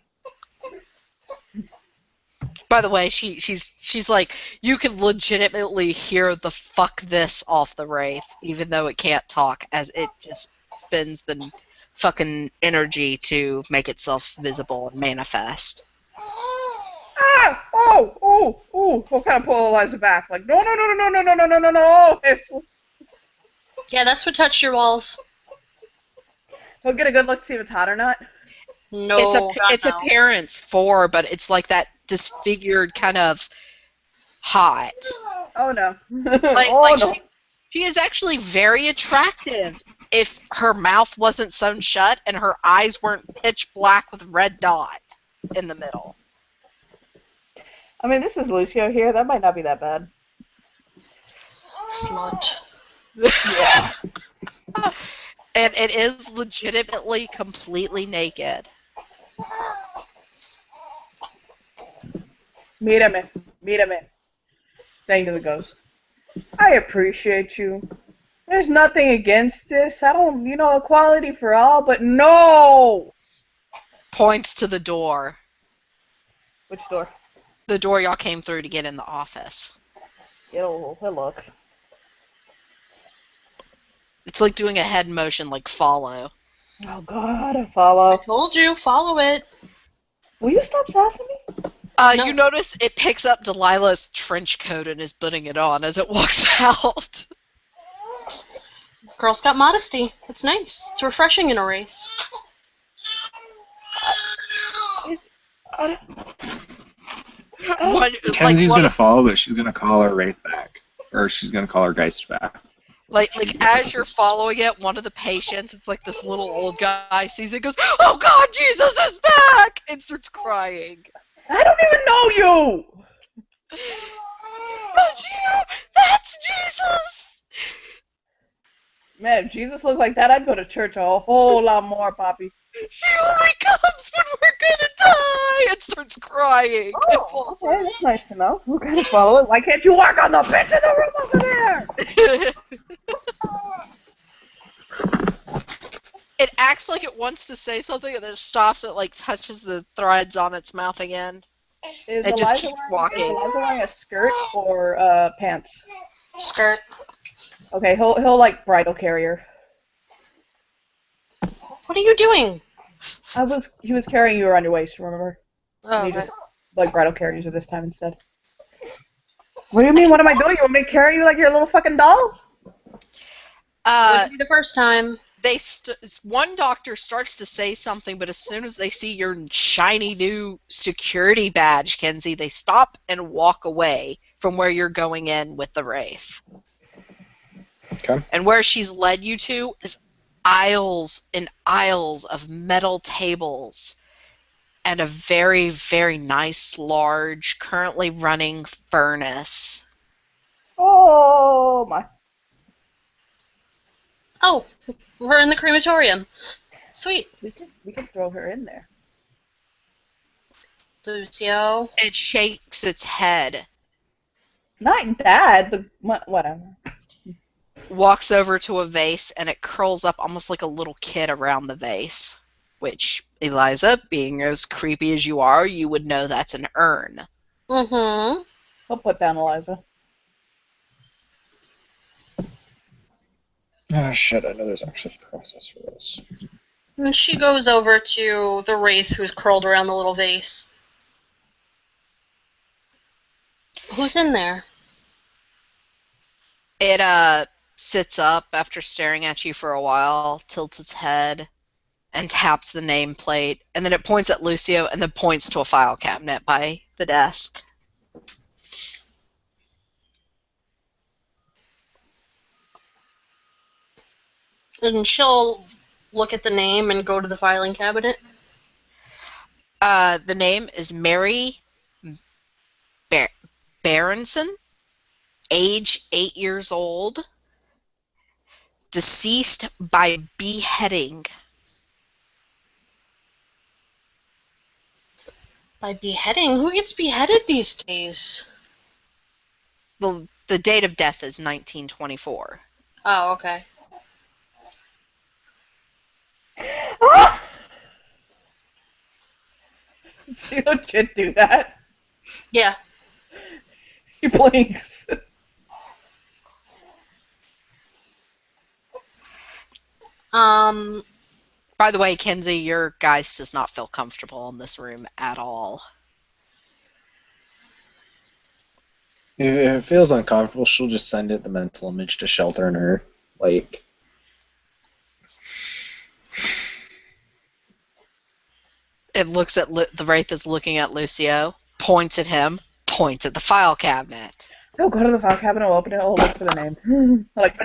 By the way, she's like, you can legitimately hear the fuck this off the wraith, even though it can't talk, as it just spends the fucking energy to make itself visible and manifest. Ah! Oh! We'll kind of pull Eliza back. No. Yeah, that's what touched your walls. We'll get a good look to see if it's hot or not. No, it's appearance 4, but it's like that disfigured kind of hot. Oh no. No. She is actually very attractive if her mouth wasn't sewn shut and her eyes weren't pitch black with red dot in the middle. I mean, this is Lucio here. That might not be that bad. Slut. Yeah. And it is legitimately completely naked. Mírame. Saying to the ghost. I appreciate you. There's nothing against this. I don't, equality for all, but no! Points to the door. Which door? The door y'all came through to get in the office. He'll look. It's like doing a head motion, like follow. Oh god, follow. I told you, follow it. Will you stop sassing me? No. You notice it picks up Delilah's trench coat and is putting it on as it walks out. Girl's got modesty. It's nice. It's refreshing in a wraith. Kenzie's gonna follow, but she's gonna call her wraith back, or she's gonna call her geist back. Like as you're following it, one of the patients, it's like this little old guy, sees it, goes, "Oh God, Jesus is back!" and starts crying. I don't even know you! not you! That's Jesus! Man, if Jesus looked like that, I'd go to church a whole lot more, Poppy. She only comes when we're gonna die! And starts crying. and Oh, falls okay, that's nice to know. We're gonna follow it. Why can't you walk on the bench in the room over there? over. It acts like it wants to say something and then stops. It like touches the threads on its mouth again. Is It just Eliza keeps Is walking. Eliza wearing a skirt or pants? Skirt. Okay, he'll like bridal carrier. What are you doing? He was carrying you around your waist, remember? Oh, And he okay. just like bridal carries you this time instead. What do you mean? What am I doing? You want me to carry you like you're a little fucking doll? Wouldn't be the first time. One doctor starts to say something, but as soon as they see your shiny new security badge, Kenzie, they stop and walk away from where you're going in with the wraith. Okay. And where she's led you to is aisles and aisles of metal tables and a very, very nice, large, currently running furnace. Oh my! Oh, we're in the crematorium. Sweet. We can throw her in there. Lucio. It shakes its head, Not that. Whatever. walks over to a vase, and it curls up almost like a little kid around the vase. Which, Eliza, being as creepy as you are, you would know that's an urn. Mm-hmm. He'll put down Eliza. Oh shit! I know there's actually a process for this. And she goes over to the wraith who's curled around the little vase. Who's in there? It sits up after staring at you for a while, tilts its head, and taps the nameplate, and then it points at Lucio and then points to a file cabinet by the desk. And she'll look at the name and go to the filing cabinet. The name is Mary Berenson, age 8 years old, deceased by beheading. By beheading? Who gets beheaded these days? The date of death is 1924. Oh, okay. She legit do that. Yeah. He blinks. By the way, Kenzie, your geist does not feel comfortable in this room at all. If it feels uncomfortable, she'll just send it the mental image to shelter in her. Like, It looks at the wraith is looking at Lucio, points at him, points at the file cabinet. He'll go to the file cabinet, we'll open it, we'll look for the name. Like,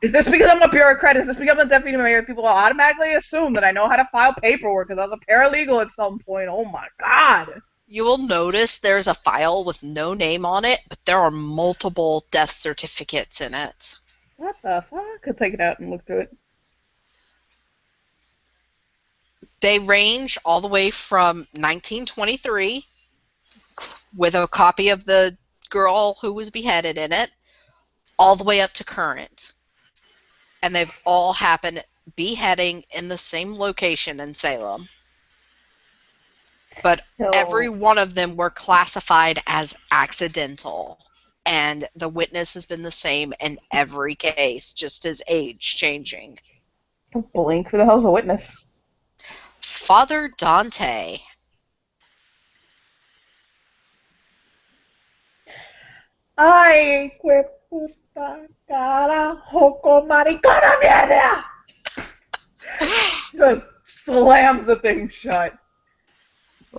is this because I'm a bureaucrat? Is this because I'm a deputy mayor? People automatically assume that I know how to file paperwork because I was a paralegal at some point. Oh my god. You will notice there's a file with no name on it, but there are multiple death certificates in it. What the fuck? I'll take it out and look through it. They range all the way from 1923, with a copy of the girl who was beheaded in it, all the way up to current. And they've all happened beheading in the same location in Salem. But every one of them were classified as accidental. And the witness has been the same in every case, just as age changing. Don't blink. Who the hell's a witness? Father Dante. Ay, puta carajo con maricona mierda! Just slams the thing shut.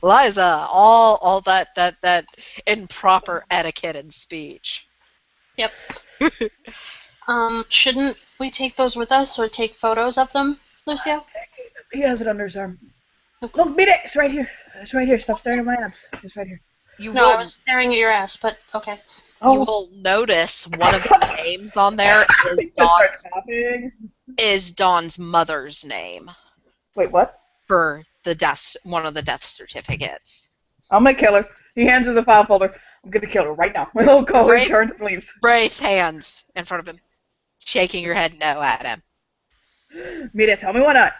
Liza, all that improper etiquette and speech. Yep. Shouldn't we take those with us or take photos of them, Lucio? He has it under his arm. Look, beat it! It's right here. It's right here. Stop staring at my abs. It's right here. You No, I will was staring at your ass, but okay. you will notice one of the names on there is Just start laughing. Dawn's mother's name Wait, what? for one of the death certificates. I'm gonna kill her. He hands her the file folder. I'm gonna kill her right now. He'll go Right. and turns and leaves. Wraith hands in front of him, shaking your head no at him. Mira, tell me why not.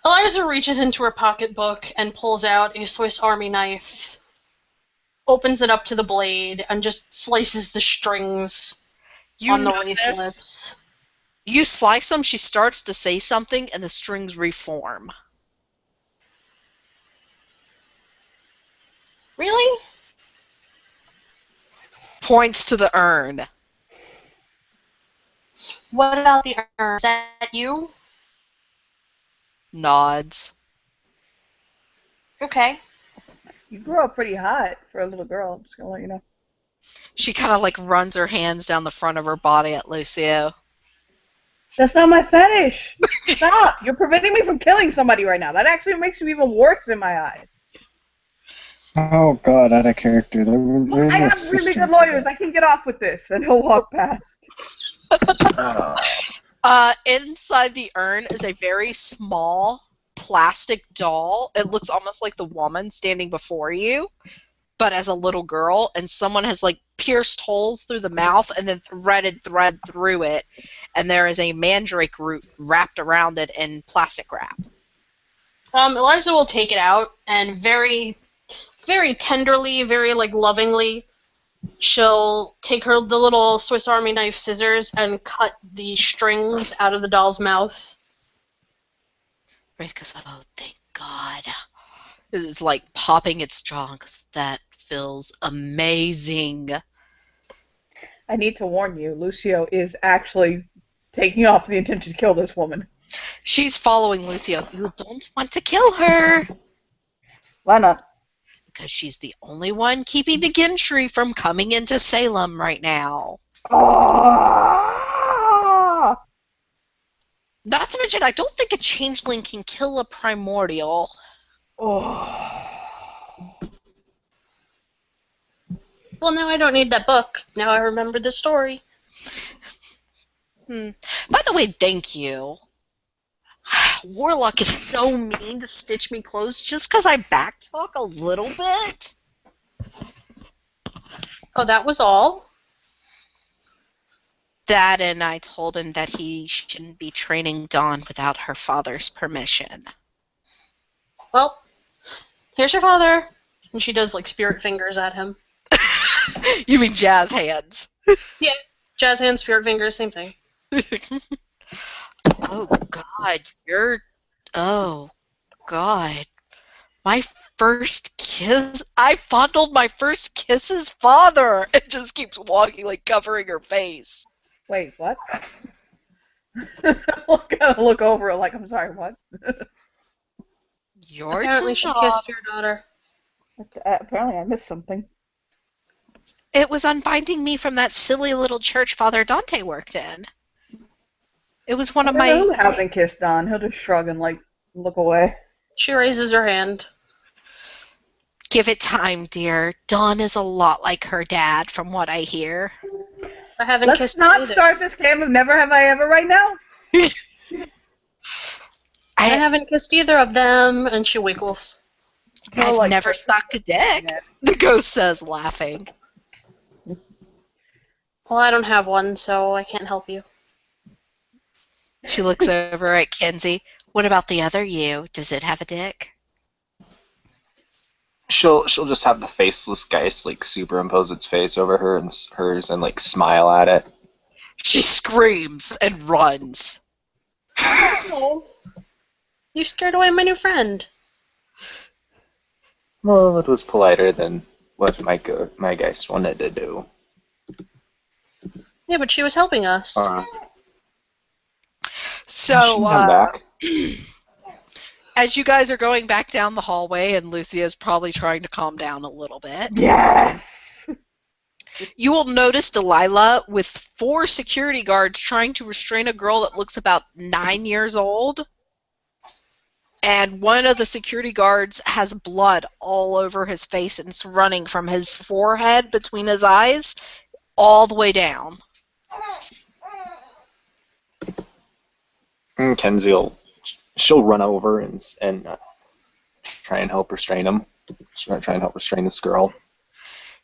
Eliza reaches into her pocketbook and pulls out a Swiss Army knife, opens it up to the blade, and just slices the strings You on the notice, wraith's lips. you slice them, she starts to say something, and the strings reform. Really? Points to the urn. What about the urn? Is that you? Nods. Okay. You grew up pretty hot for a little girl. I'm just gonna let you know. She kind of like runs her hands down the front of her body at Lucio. That's not my fetish. Stop! You're preventing me from killing somebody right now. That actually makes you even worse in my eyes. Oh god, out of character. Look, I have really good lawyers. I can get off with this. And he'll walk past. Inside the urn is a very small plastic doll. It looks almost like the woman standing before you, but as a little girl, and someone has like pierced holes through the mouth and then threaded thread through it, and there is a mandrake root wrapped around it in plastic wrap. Eliza will take it out and very, very tenderly, very like lovingly, she'll take the little Swiss Army knife scissors and cut the strings out of the doll's mouth. Wraith goes, oh, thank God. It's like popping its jaw because that feels amazing. I need to warn you, Lucio is actually taking off the intention to kill this woman. She's following Lucio. You don't want to kill her. Why not? Because she's the only one keeping the Gentry from coming into Salem right now. Oh! Not to mention, I don't think a changeling can kill a primordial. Oh. Well, now I don't need that book. Now I remember the story. By the way, thank you. Warlock is so mean to stitch me closed just because I backtalk a little bit. Oh, that was all? That, and I told him that he shouldn't be training Dawn without her father's permission. Well, here's your father. And she does like spirit fingers at him. You mean jazz hands? Yeah, jazz hands, spirit fingers, same thing. Oh, God, oh, God. My first kiss? I fondled my first kiss's father! It just keeps walking, like, covering her face. Wait, what? I'll kind of look over it like, I'm sorry, what? Your Apparently she job. kissed your daughter. Apparently I missed something. It was unbinding me from that silly little church Father Dante worked in. It was one of my... Who hasn't kissed Don? He'll just shrug and, like, look away. She raises her hand. Give it time, dear. Dawn is a lot like her dad, from what I hear. I haven't Let's kissed not either. start this game of Never Have I Ever right now. I haven't kissed either of them, and she wiggles. I've like, never sucked a dick, Yeah. the ghost says, laughing. Well, I don't have one, so I can't help you. She looks over at Kenzie. What about the other you? Does it have a dick? She'll just have the faceless geist like superimpose its face over her and hers and like smile at it. She screams and runs. Oh, you scared away my new friend. Well, it was politer than what my geist wanted to do. Yeah, but she was helping us. So, She can come back. as you guys are going back down the hallway, and Lucia's probably trying to calm down a little bit, Yes! you will notice Delilah with 4 security guards trying to restrain a girl that looks about 9 years old. and one of the security guards has blood all over his face, and it's running from his forehead between his eyes all the way down. And she'll run over and try and help restrain him. Try and help restrain this girl.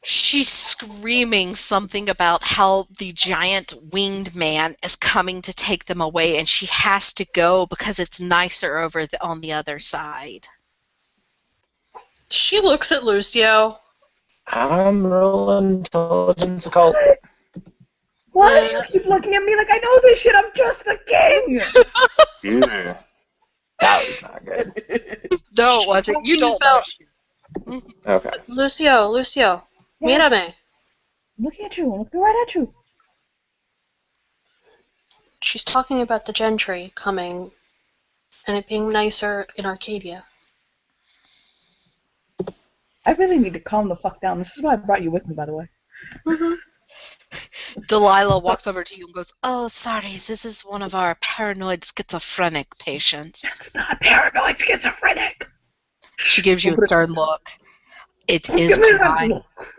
She's screaming something about how the giant winged man is coming to take them away, and she has to go because it's nicer over on the other side. She looks at Lucio. I'm rolling intelligence occult. Why do you keep looking at me like I know this shit? I'm just the king! Yeah. That was not good. No, it wasn't. You don't know. Okay. Lucio, Yes. mírame. I'm looking at you. I'm looking right at you. She's talking about the gentry coming and it being nicer in Arcadia. I really need to calm the fuck down. This is why I brought you with me, by the way. Mm-hmm. Delilah walks over to you and goes, "Oh, sorry, this is one of our paranoid schizophrenic patients." It's not paranoid schizophrenic. She gives you a stern look. It Don't is give me that combined. look.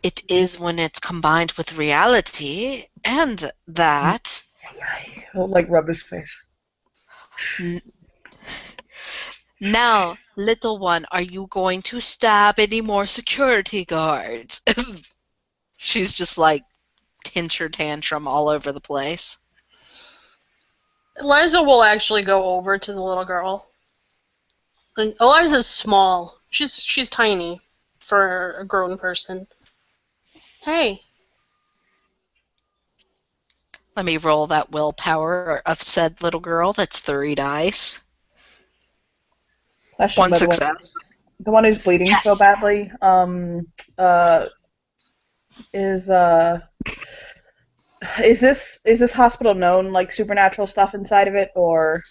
It is when it's combined with reality, and that. He'll like rub his face. Now, little one, are you going to stab any more security guards? She's just like tincher tantrum all over the place. Eliza will actually go over to the little girl. And Eliza's small. She's tiny for a grown person. Hey. Let me roll that willpower of said little girl. That's 3 dice. Question, One by the way. success. The one who's bleeding Yes. so badly, is this hospital known, like supernatural stuff inside of it, or?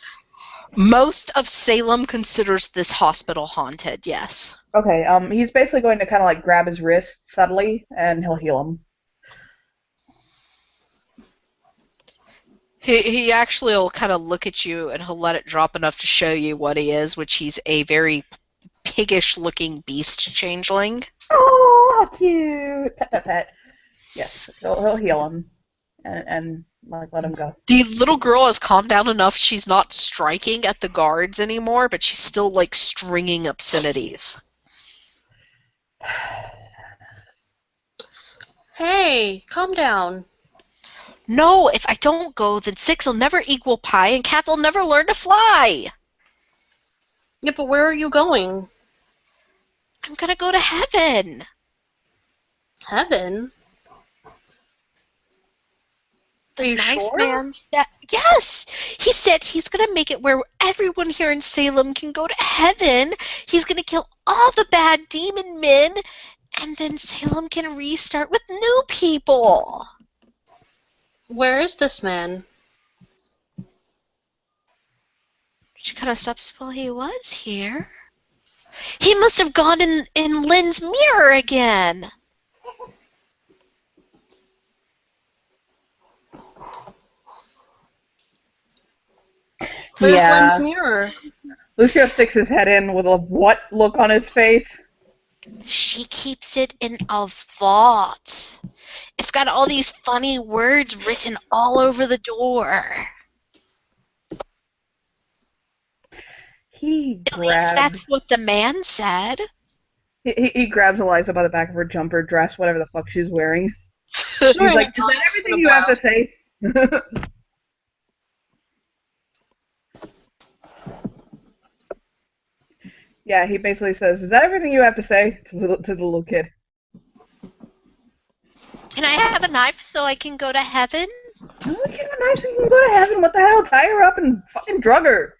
Most of Salem considers this hospital haunted, yes. Okay, he's basically going to kind of like grab his wrist subtly, and he'll heal him. He actually will kind of look at you, and he'll let it drop enough to show you what he is, which he's a very piggish-looking beast changeling. Oh, how cute! Pet, pet, pet. Yes, he'll heal him, and like let him go. The little girl has calmed down enough. She's not striking at the guards anymore, but she's still like stringing obscenities. Hey, calm down. No, if I don't go, then 6 will never equal pi, and cats will never learn to fly. Yeah, but where are you going? I'm gonna go to heaven. Heaven? The Are you nice sure? man said, yes, he said he's gonna make it where everyone here in Salem can go to heaven. He's gonna kill all the bad demon men, and then Salem can restart with new people. Where is this man? She kind of stops. Well, he was here. He must have gone in Lynn's mirror again. Where's Yeah. Lynn's mirror? Lucio sticks his head in with a what look on his face. She keeps it in a vault. It's got all these funny words written all over the door. He At least grabs. that's what the man said. He grabs Eliza by the back of her jumper dress, whatever the fuck she's wearing. She's He's wearing like, a "Is that dress everything and a you have to blouse. say?" Yeah, he basically says, "Is that everything you have to say?" to the little kid. Can I have a knife so I can go to heaven? Oh, you know, nice, you can go to heaven. What the hell? Tie her up and fucking drug her.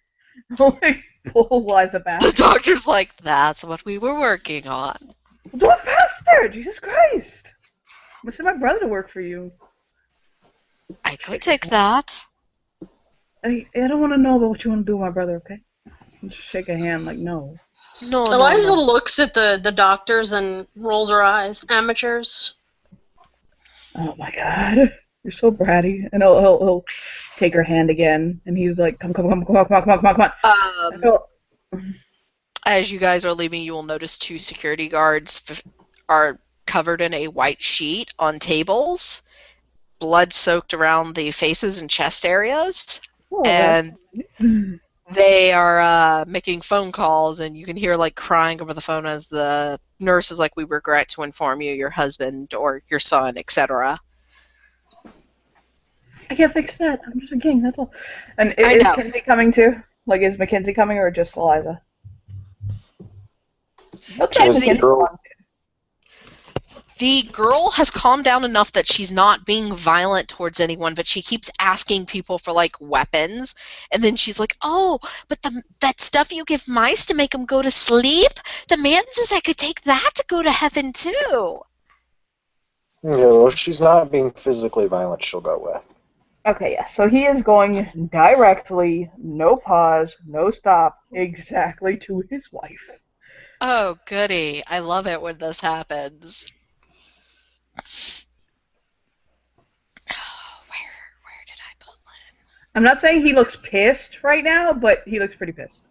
Like, pull Eliza back. The doctor's like, that's what we were working on. Do it faster! Jesus Christ! I'm gonna send my brother to work for you. I could take that. I don't want to know about what you want to do with my brother, okay? Just shake a hand like, no. No, Eliza no, no. looks at the doctors and rolls her eyes. Amateurs. Oh my god. You're so bratty. And he'll take her hand again, and he's like, come on. And As you guys are leaving, you will notice 2 security guards are covered in a white sheet on tables, blood soaked around the faces and chest areas, and they are making phone calls, and you can hear like crying over the phone as the nurse is like, "We regret to inform you, your husband or your son, etc." I can't fix that. I'm just a king, that's all. And I is know. Kinsey coming too? Like, is Mackenzie coming or just Eliza? Looks like Kinsey- Mackenzie girl- coming. The girl has calmed down enough that she's not being violent towards anyone, but she keeps asking people for like weapons, and then she's like, "Oh, but that stuff you give mice to make them go to sleep? The man says I could take that to go to heaven too." Yeah, well, if she's not being physically violent, she'll go with. Okay, yeah. So he is going directly, no pause, no stop, exactly to his wife. Oh, goody! I love it when this happens. Oh, where did I put Lynn? I'm not saying he looks pissed right now, but he looks pretty pissed.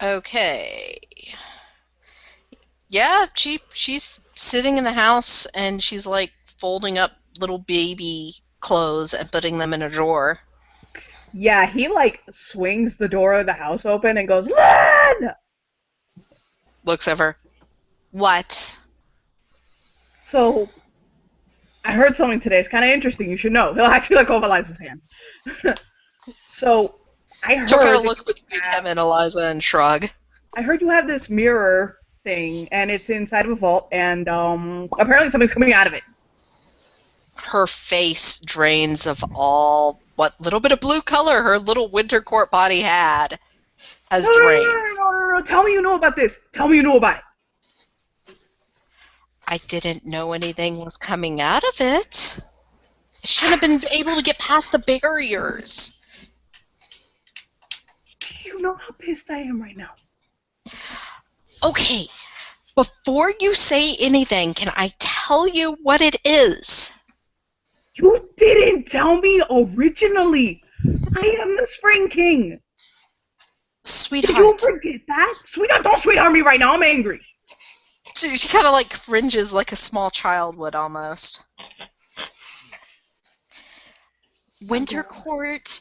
Okay. Yeah, she's sitting in the house and she's like folding up little baby clothes and putting them in a drawer. Yeah, he like swings the door of the house open and goes, Lynn! Looks over. What? So, I heard something today. It's kind of interesting. You should know. He'll actually like ovalize his hand. So, I heard. She'll kind of look between him and Eliza and shrug. I heard you have this mirror thing, and it's inside of a vault, and apparently something's coming out of it. Her face drains of all what little bit of blue color her little winter court body had has drained. No. Tell me you know about this. Tell me you know about it. I didn't know anything was coming out of it. I shouldn't have been able to get past the barriers. Do you know how pissed I am right now? Okay, before you say anything, can I tell you what it is? You didn't tell me originally. I am the Spring King. Sweetheart. Did you forget that? Sweetheart, don't sweetheart me right now. I'm angry. She kind of like cringes like a small child would almost. Winter Court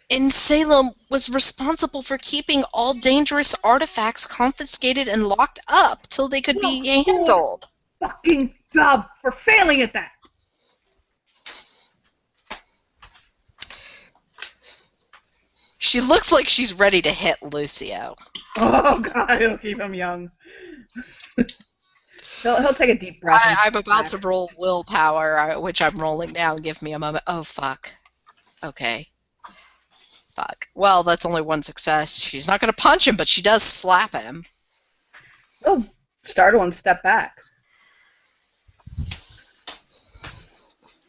in Salem was responsible for keeping all dangerous artifacts confiscated and locked up till they could be handled. Fucking job for failing at that. She looks like she's ready to hit Lucio. Oh God, it'll keep him young. he'll take a deep breath. I'm about to roll willpower, which I'm rolling now. Give me a moment. Oh, fuck. Okay. Fuck. Well, that's only one success. She's not going to punch him, but she does slap him. Oh, startle and step back.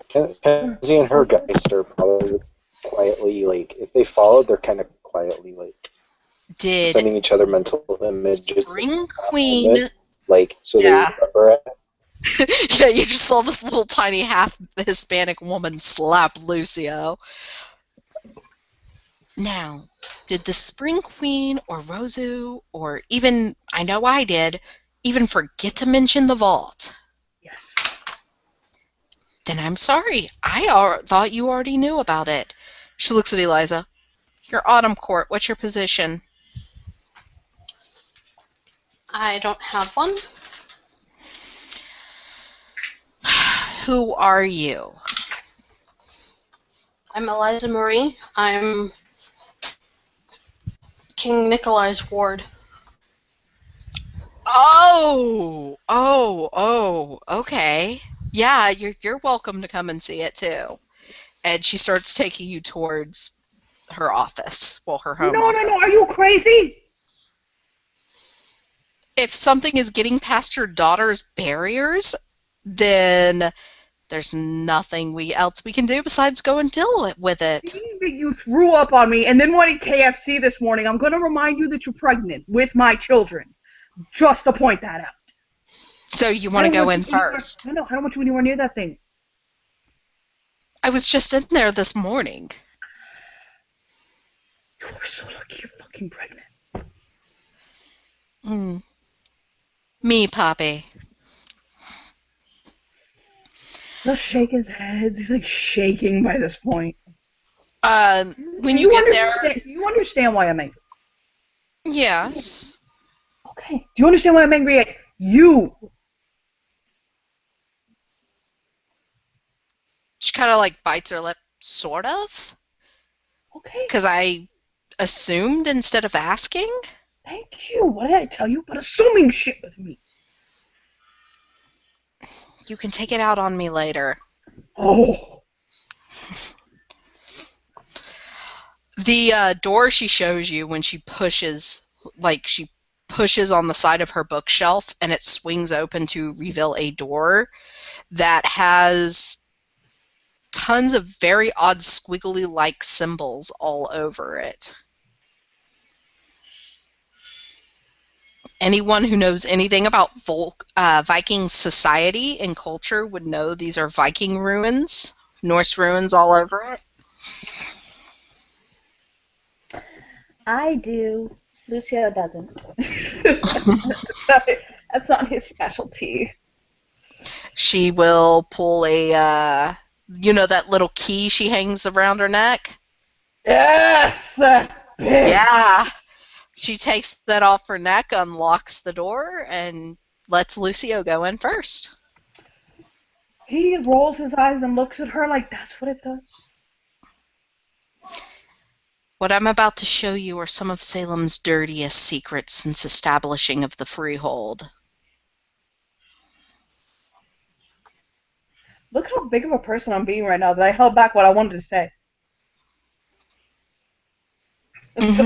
Kenzie and her geist are probably quietly, like, if they followed, they're kind of quietly, like, Did sending each other mental images. Spring Queen... Like, so Yeah. they remember it. Yeah, you just saw this little tiny half Hispanic woman slap Lucio. Now, did the Spring Queen or Rosu, or even, I know I did, even forget to mention the vault? Yes. Then I'm sorry. I thought you already knew about it. She looks at Eliza. Your Autumn Court, what's your position? I don't have one. Who are you? I'm Eliza Marie. I'm King Nikolai's ward. Oh, okay. Yeah, you're welcome to come and see it too. And she starts taking you towards her office. Well, her home office. No, are you crazy? If something is getting past your daughter's barriers, then there's nothing else we can do besides go and deal with it. Seeing that you threw up on me and then wanted KFC this morning, I'm going to remind you that you're pregnant with my children. Just to point that out. So you want to go in I first? don't want you anywhere near that thing. I was just in there this morning. You are so lucky you're fucking pregnant. Me, Poppy. He'll shake his head. He's like shaking by this point. When you get there, Do you understand why I'm angry? yes. Okay. Do you understand why I'm angry at you? She kind of like bites her lip, sort of. Okay. Because I assumed instead of asking. Thank you. What did I tell you about assuming shit with me? You can take it out on me later. Oh. The door she shows you when she pushes on the side of her bookshelf and it swings open to reveal a door that has tons of very odd squiggly-like symbols all over it. Anyone who knows anything about Viking society and culture would know these are Viking ruins, Norse ruins all over it. I do. Lucio doesn't. That's not his specialty. She will pull a, that little key she hangs around her neck? Yes! Yeah. She takes that off her neck, unlocks the door, and lets Lucio go in first. He rolls his eyes and looks at her like that's what it does. What I'm about to show you are some of Salem's dirtiest secrets since establishing of the freehold. Look how big of a person I'm being right now that I held back what I wanted to say. And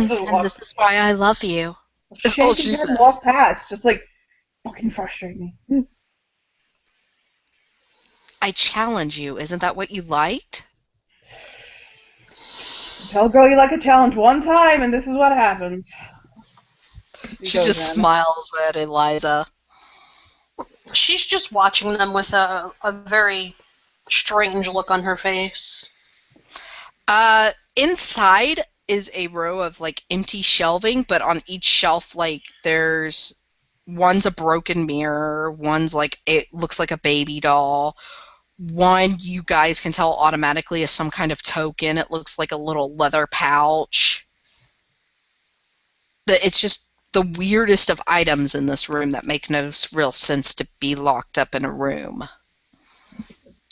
this is why I love you. That's all she says. Walk past, just like fucking frustrate me. I challenge you. Isn't that what you liked? Tell a girl you like a challenge one time, and this is what happens. She just smiles at Eliza. She's just watching them with a very strange look on her face. Inside is a row of like empty shelving, but on each shelf, like one's a broken mirror, one's like it looks like a baby doll. One you guys can tell automatically is some kind of token. It looks like a little leather pouch. It's just the weirdest of items in this room that make no real sense to be locked up in a room.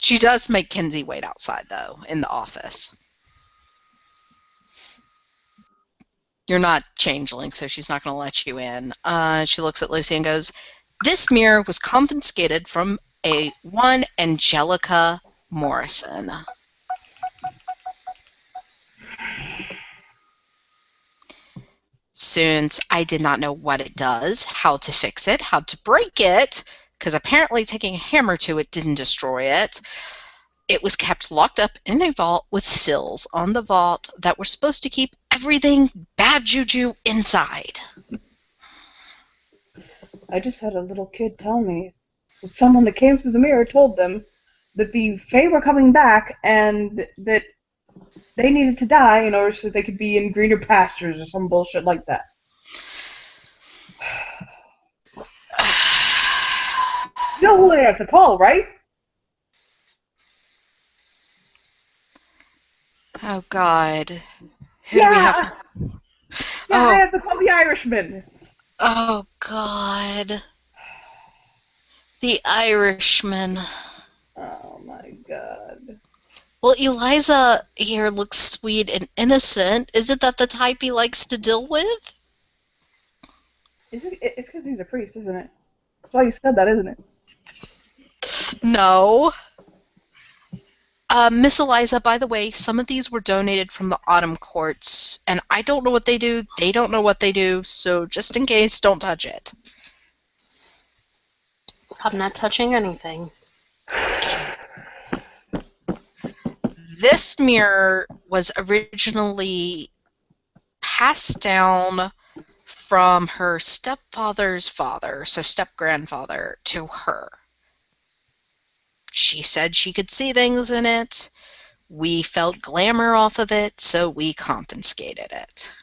She does make Kinsey wait outside, though, in the office. You're not changeling, so she's not going to let you in. She looks at Lucy and goes, "This mirror was confiscated from one Angelica Morrison." Since I did not know what it does, how to fix it, how to break it, because apparently taking a hammer to it didn't destroy it, it was kept locked up in a vault with sills on the vault that were supposed to keep everything bad juju inside. I just had a little kid tell me that someone that came through the mirror told them that the Fae were coming back and that they needed to die in order so they could be in greener pastures or some bullshit like that. You know who I have to call, right? Oh, God. Who do we have? Yeah, I have to call the Irishman. Oh, God. The Irishman. Oh, my God. Well, Eliza here looks sweet and innocent. Is it that the type he likes to deal with? It's because he's a priest, isn't it? That's why you said that, isn't it? No. Miss Eliza, by the way, some of these were donated from the Autumn Courts, and I don't know what they do, they don't know what they do, so just in case, don't touch it. I'm not touching anything. This mirror was originally passed down from her stepfather's father, so step-grandfather, to her. She said she could see things in it. We felt glamour off of it, so we confiscated it.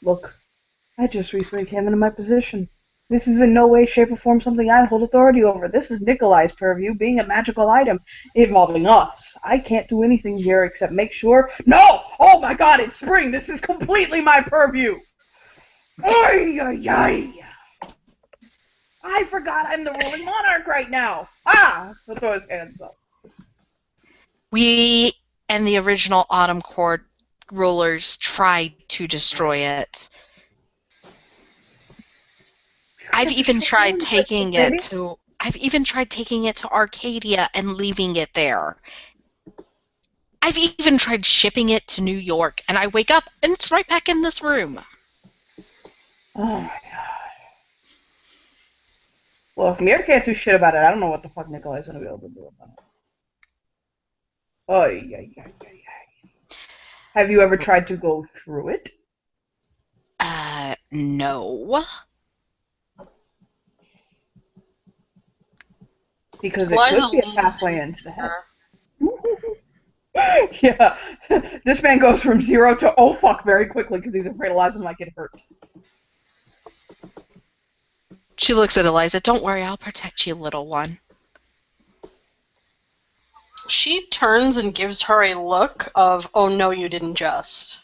Look, I just recently came into my position. This is in no way, shape, or form something I hold authority over. This is Nikolai's purview, being a magical item involving us. I can't do anything here except make sure. No! Oh my god, it's spring! This is completely my purview! Ay, ay, ay. I forgot I'm the ruling monarch right now! Ah! He'll throw his hands up. We and the original Autumn Court rulers tried to destroy it. I've even tried taking it to Arcadia and leaving it there. I've even tried shipping it to New York, and I wake up and it's right back in this room. Oh my god. Well, if Mir can't do shit about it, I don't know what the fuck Nikolai's gonna be able to do about it. Ay, ay, ay, ay, ay. Have you ever tried to go through it? No. Because it Eliza could be a leans pathway in into the head. her. Yeah, this man goes from 0 to oh fuck very quickly because he's afraid Eliza might get hurt. She looks at Eliza. Don't worry, I'll protect you, little one. She turns and gives her a look of, oh no, you didn't just.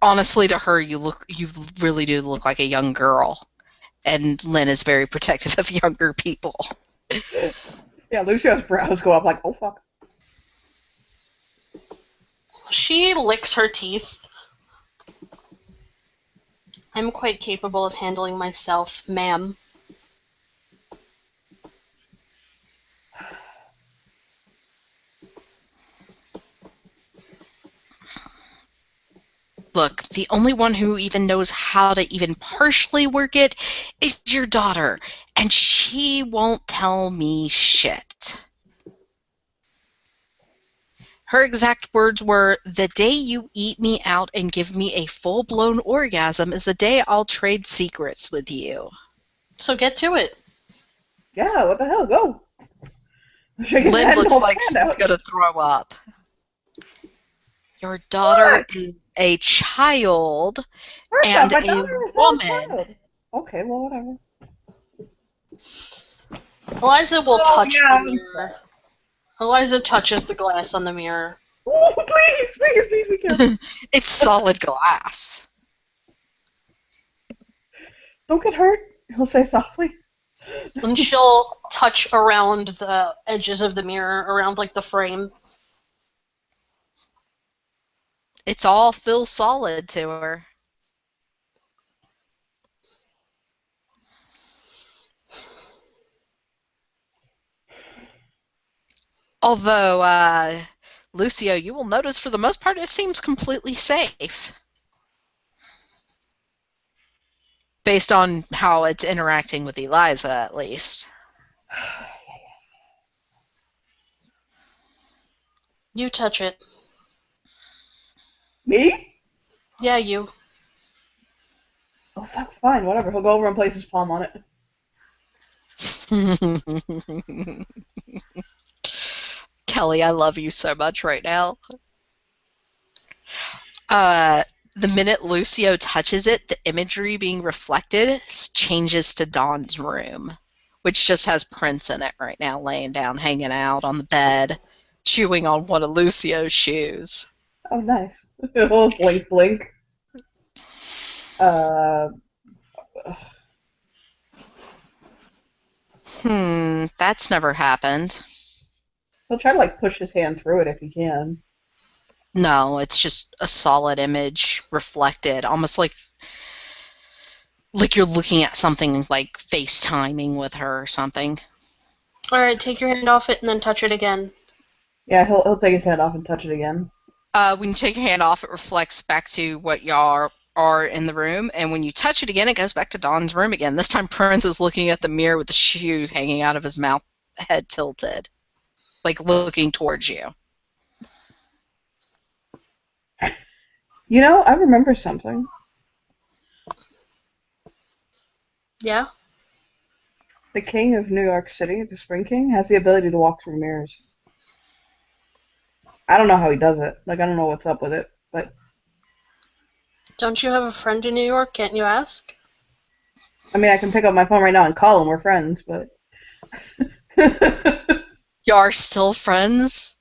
Honestly, to her, you really do look like a young girl. And Lynn is very protective of younger people. Yeah, Lucio's brows go up like, oh fuck. She licks her teeth. I'm quite capable of handling myself, ma'am. Look, the only one who even knows how to even partially work it is your daughter, and she won't tell me shit. Her exact words were, "The day you eat me out and give me a full-blown orgasm is the day I'll trade secrets with you." So get to it. Yeah, what the hell, go. Shake his Lynn head and looks hold like his she's hand out. going to throw up. Your daughter is a child First and off, my a daughter was not a woman. child. Okay, well, whatever. Eliza will Oh, touch yeah, the mirror. Eliza touches the glass on the mirror. Oh, please, please, please be careful. It's solid glass. Don't get hurt, he'll say softly. And she'll touch around the edges of the mirror, around like the frame. It's all feels solid to her. Although, Lucio, you will notice for the most part it seems completely safe. Based on how it's interacting with Eliza, at least. You touch it. Me? Yeah, you. Oh, fuck, fine, whatever. He'll go over and place his palm on it. Kelly, I love you so much right now. The minute Lucio touches it, the imagery being reflected changes to Dawn's room, which just has Prince in it right now, laying down, hanging out on the bed, chewing on one of Lucio's shoes. Oh, nice. Blink, blink. That's never happened. He'll try to, like, push his hand through it if he can. No, it's just a solid image reflected, almost like you're looking at something like FaceTiming with her or something. Alright, take your hand off it and then touch it again. Yeah, he'll take his hand off and touch it again. When you take your hand off, it reflects back to what y'all are in the room, and when you touch it again, it goes back to Dawn's room again. This time Prince is looking at the mirror with the shoe hanging out of his mouth, head tilted, like looking towards you. You know, I remember something. Yeah? The king of New York City, the Spring King, has the ability to walk through mirrors. I don't know how he does it. Like, I don't know what's up with it, but Don't you have a friend in New York? Can't you ask? I mean, I can pick up my phone right now and call him. We're friends, but of You are still friends?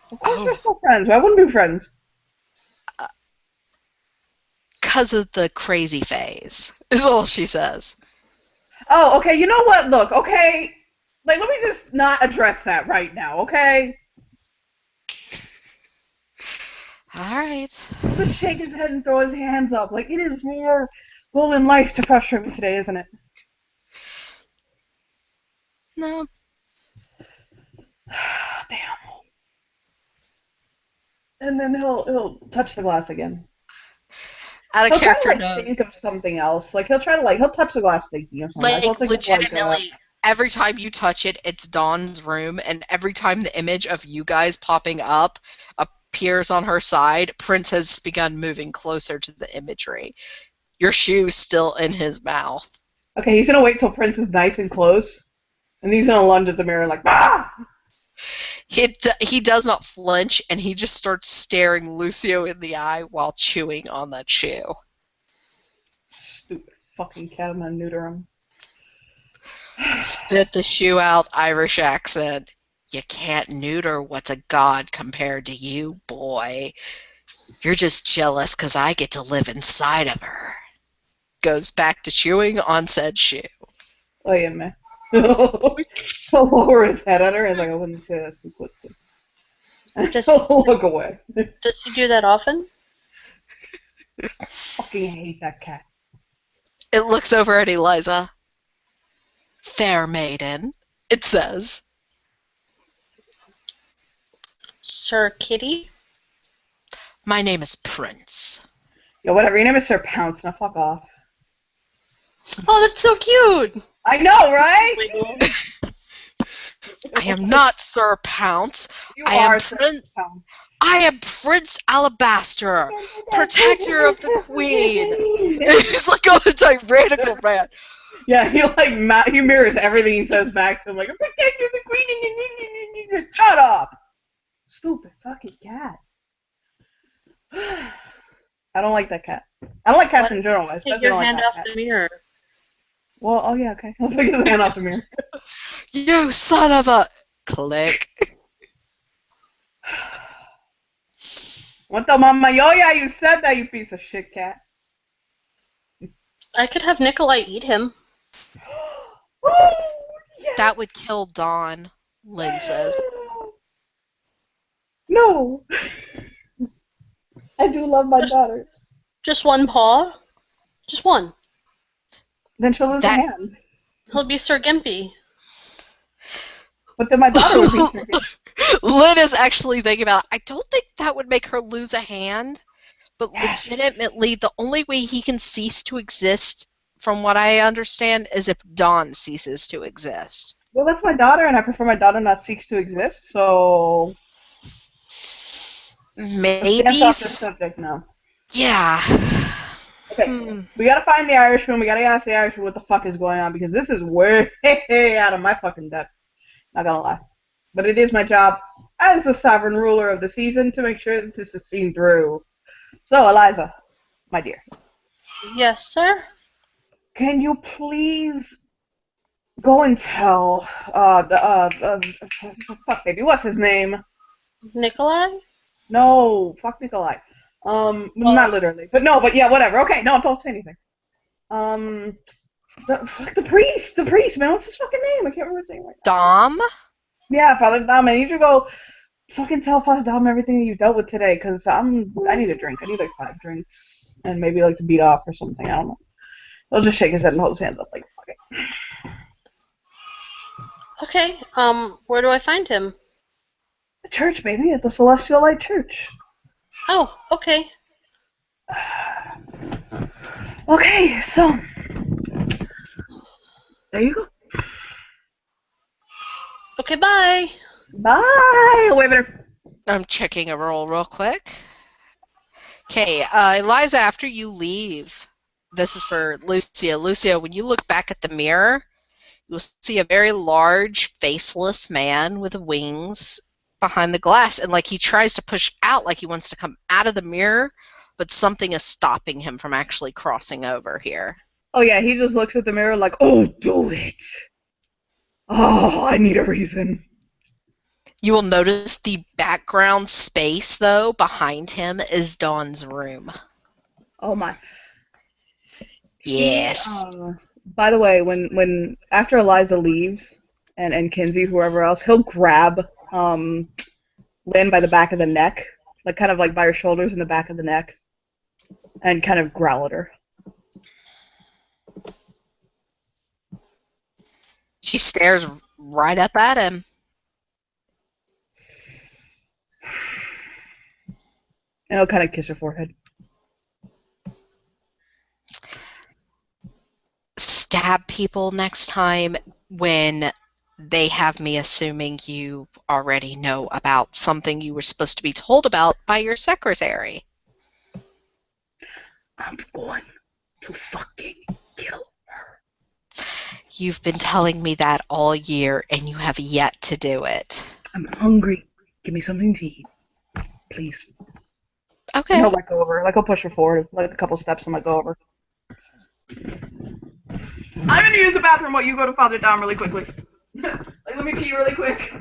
course we're Oh, still friends. Why wouldn't we be friends? because of the crazy phase, is all she says. Oh, okay. You know what? Look, okay. Like, let me just not address that right now, okay? All right. He'll just shake his head and throw his hands up. Like, it is your goal in life to frustrate me today, isn't it? No. Damn. And then he'll touch the glass again. Out of He'll try to character like note. think of something else. Like he'll try to like he'll touch the glass thinking of something. Like he'll Like, think of like legitimately, every time you touch it, it's Dawn's room, and every time the image of you guys popping up appears on her side, Prince has begun moving closer to the imagery. Your shoe's still in his mouth. okay, he's gonna wait till Prince is nice and close, and he's gonna lunge at the mirror like ah. He does not flinch, and he just starts staring Lucio in the eye while chewing on that shoe. Stupid fucking cat, I'm gonna neuter him. Spit the shoe out, Irish accent. You can't neuter what's a god compared to you, boy. You're just jealous 'cause I get to live inside of her. Goes back to chewing on said shoe. Oh yeah, man. He'll lower his head at her and like I wouldn't say that so quickly. Does He'll look away. does he do that often? Fucking hate that cat. It looks over at Eliza. Fair maiden, it says. Sir Kitty? My name is Prince. Yo, whatever. Your name is Sir Pounce. Now fuck off. Oh, that's so cute! I know, right? Wiggle. I am not Sir Pounce. You I am are Sir Prince. Pounce. I am Prince Alabaster, protector of the Queen. He's like on a tyrannical rant. Yeah, he like he mirrors everything he says back to him, like protect the queen. Shut up, stupid fucking cat. I don't like that cat. I don't like cats in general. I Take especially your don't like hand that off cat. the mirror. Well, oh yeah, okay. I'll take his hand off the mirror. You son of a click. What the mama? Yo, yeah, you said that, you piece of shit cat. I could have Nikolai eat him. Oh, yes. That would kill Dawn, Lynn says. No. I do love my daughter. Just one paw? Just one. Then she'll lose a hand. He'll be Sir Gimpy. But then my daughter would be Sir Gimpy. Lynn is actually thinking about it. I don't think that would make her lose a hand, but Yes. legitimately, the only way he can cease to exist, from what I understand, is if Dawn ceases to exist. Well, that's my daughter, and I prefer my daughter not seeks to exist, so Maybe. let's dance off this subject now. Yeah. Okay, we gotta find the Irishman. We gotta ask the Irishman what the fuck is going on, because this is way out of my fucking depth. Not gonna lie. But it is my job as the sovereign ruler of the season to make sure that this is seen through. So, Eliza, my dear, Yes, sir? can you please go and tell fuck baby, what's his name? Nikolai? No, fuck Nikolai. Not literally, but no, but yeah, whatever. Okay, no, don't say anything. The priest, man, what's his fucking name? I can't remember his name right now. Dom? Yeah, Father Dom, I need you to go fucking tell Father Dom everything that you dealt with today, because I need a drink. I need like 5 drinks, and maybe like to beat off or something, I don't know. He'll just shake his head and hold his hands up like, fuck it. Okay, where do I find him? The church, baby, at the Celestial Light Church. Oh, okay. Okay, so there you go. Okay, bye! Bye, Waver. I'm checking a roll real quick. Okay, Eliza, after you leave, this is for Lucia. Lucia, when you look back at the mirror, you'll see a very large, faceless man with wings behind the glass. And like he tries to push out, like he wants to come out of the mirror, but something is stopping him from actually crossing over here. Oh yeah, he just looks at the mirror like, oh, do it. Oh, I need a reason. You will notice the background space, though, behind him is Dawn's room. Oh my. Yes. By the way, when after Eliza leaves and Kinsey, whoever else, he'll grab Lynn by the back of the neck, like kind of like by her shoulders and the back of the neck, and kind of growl at her. She stares right up at him. And he'll kind of kiss her forehead. Stab people next time when they have me assuming you already know about something you were supposed to be told about by your secretary. I'm going to fucking kill her. You've been telling me that all year, and you have yet to do it. I'm hungry. Give me something to eat, please. Okay. And he'll let go of her. Like he'll push her forward like a couple steps and let go of her. I'm gonna use the bathroom while you go to Father Dom really quickly. Like, let me pee really quick.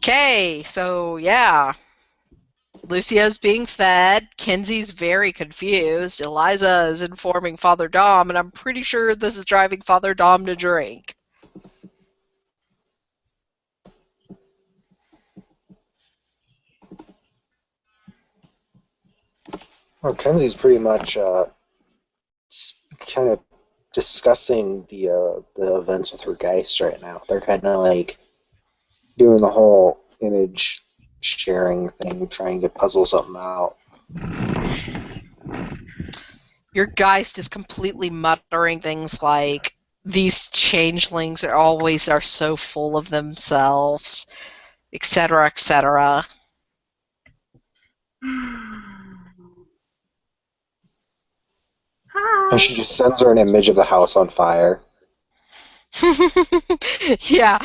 Okay, so yeah. Lucio's being fed. Kinsey's very confused. Eliza is informing Father Dom, and I'm pretty sure this is driving Father Dom to drink. Well, Kenzie's pretty much kind of discussing the events with her Geist right now. They're kind of like doing the whole image sharing thing, trying to puzzle something out. Your Geist is completely muttering things like, these changelings are so full of themselves, etc., etc. And Hi. she just sends her an image of the house on fire. Yeah.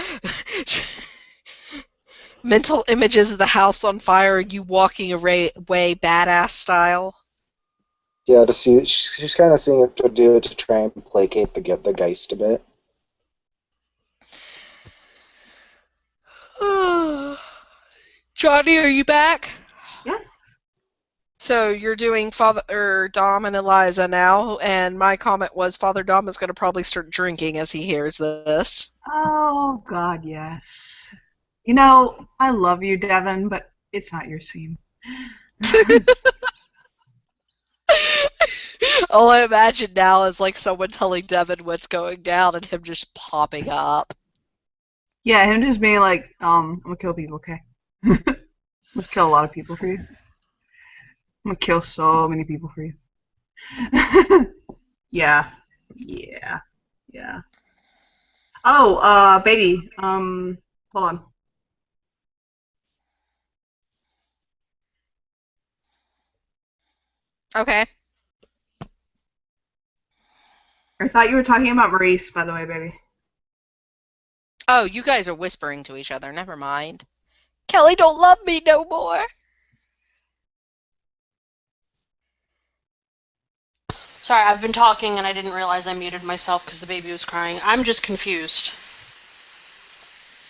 Mental images of the house on fire, you walking away badass style. Yeah, to see she's kind of seeing it to do it to try and placate the Geist a bit. Johnny, are you back? Yes. So you're doing Father Dom and Eliza now, and my comment was Father Dom is going to probably start drinking as he hears this. Oh God, yes. You know, I love you, Devin, but it's not your scene. All I imagine now is like someone telling Devin what's going down and him just popping up. Yeah, him just being like, I'm gonna kill people, okay? Let's kill a lot of people for you. I'm gonna kill so many people for you. Yeah. Yeah. Yeah. Oh, baby. Hold on. Okay. I thought you were talking about Maurice, by the way, baby. Oh, you guys are whispering to each other. Never mind. Kelly don't love me no more. Sorry, I've been talking and I didn't realize I muted myself because the baby was crying. I'm just confused.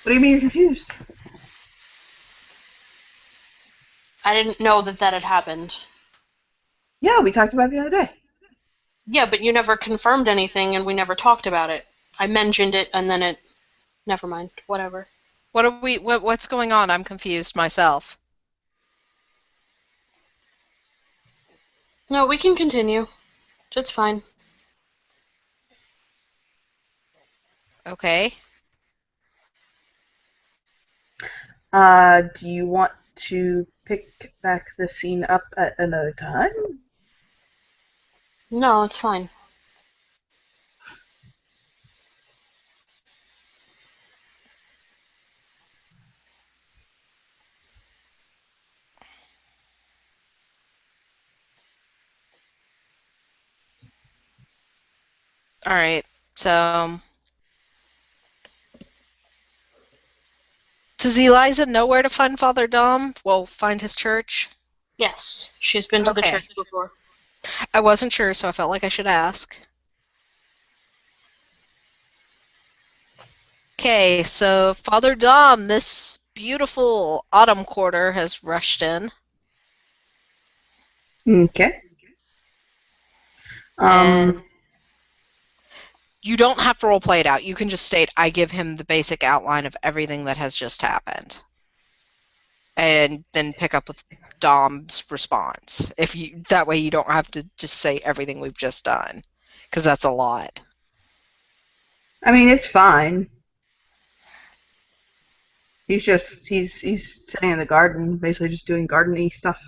What do you mean you're confused? I didn't know that that had happened. Yeah, we talked about it the other day. Yeah, but you never confirmed anything and we never talked about it. I mentioned it and then it... Never mind. Whatever. What's going on? I'm confused myself. No, we can continue. It's fine. Okay. Do you want to pick back the scene up at another time? No, it's fine. All right. So, does Eliza know where to find Father Dom? Well, find his church? Yes, she's been to the Okay. church before. I wasn't sure, so I felt like I should ask. Okay, so Father Dom, this beautiful autumn quarter has rushed in, Okay. and you don't have to role play it out. You can just state, I give him the basic outline of everything that has just happened, and then pick up with Dom's response. That way, you don't have to just say everything we've just done, because that's a lot. I mean, it's fine. He's sitting in the garden, basically just doing garden-y stuff.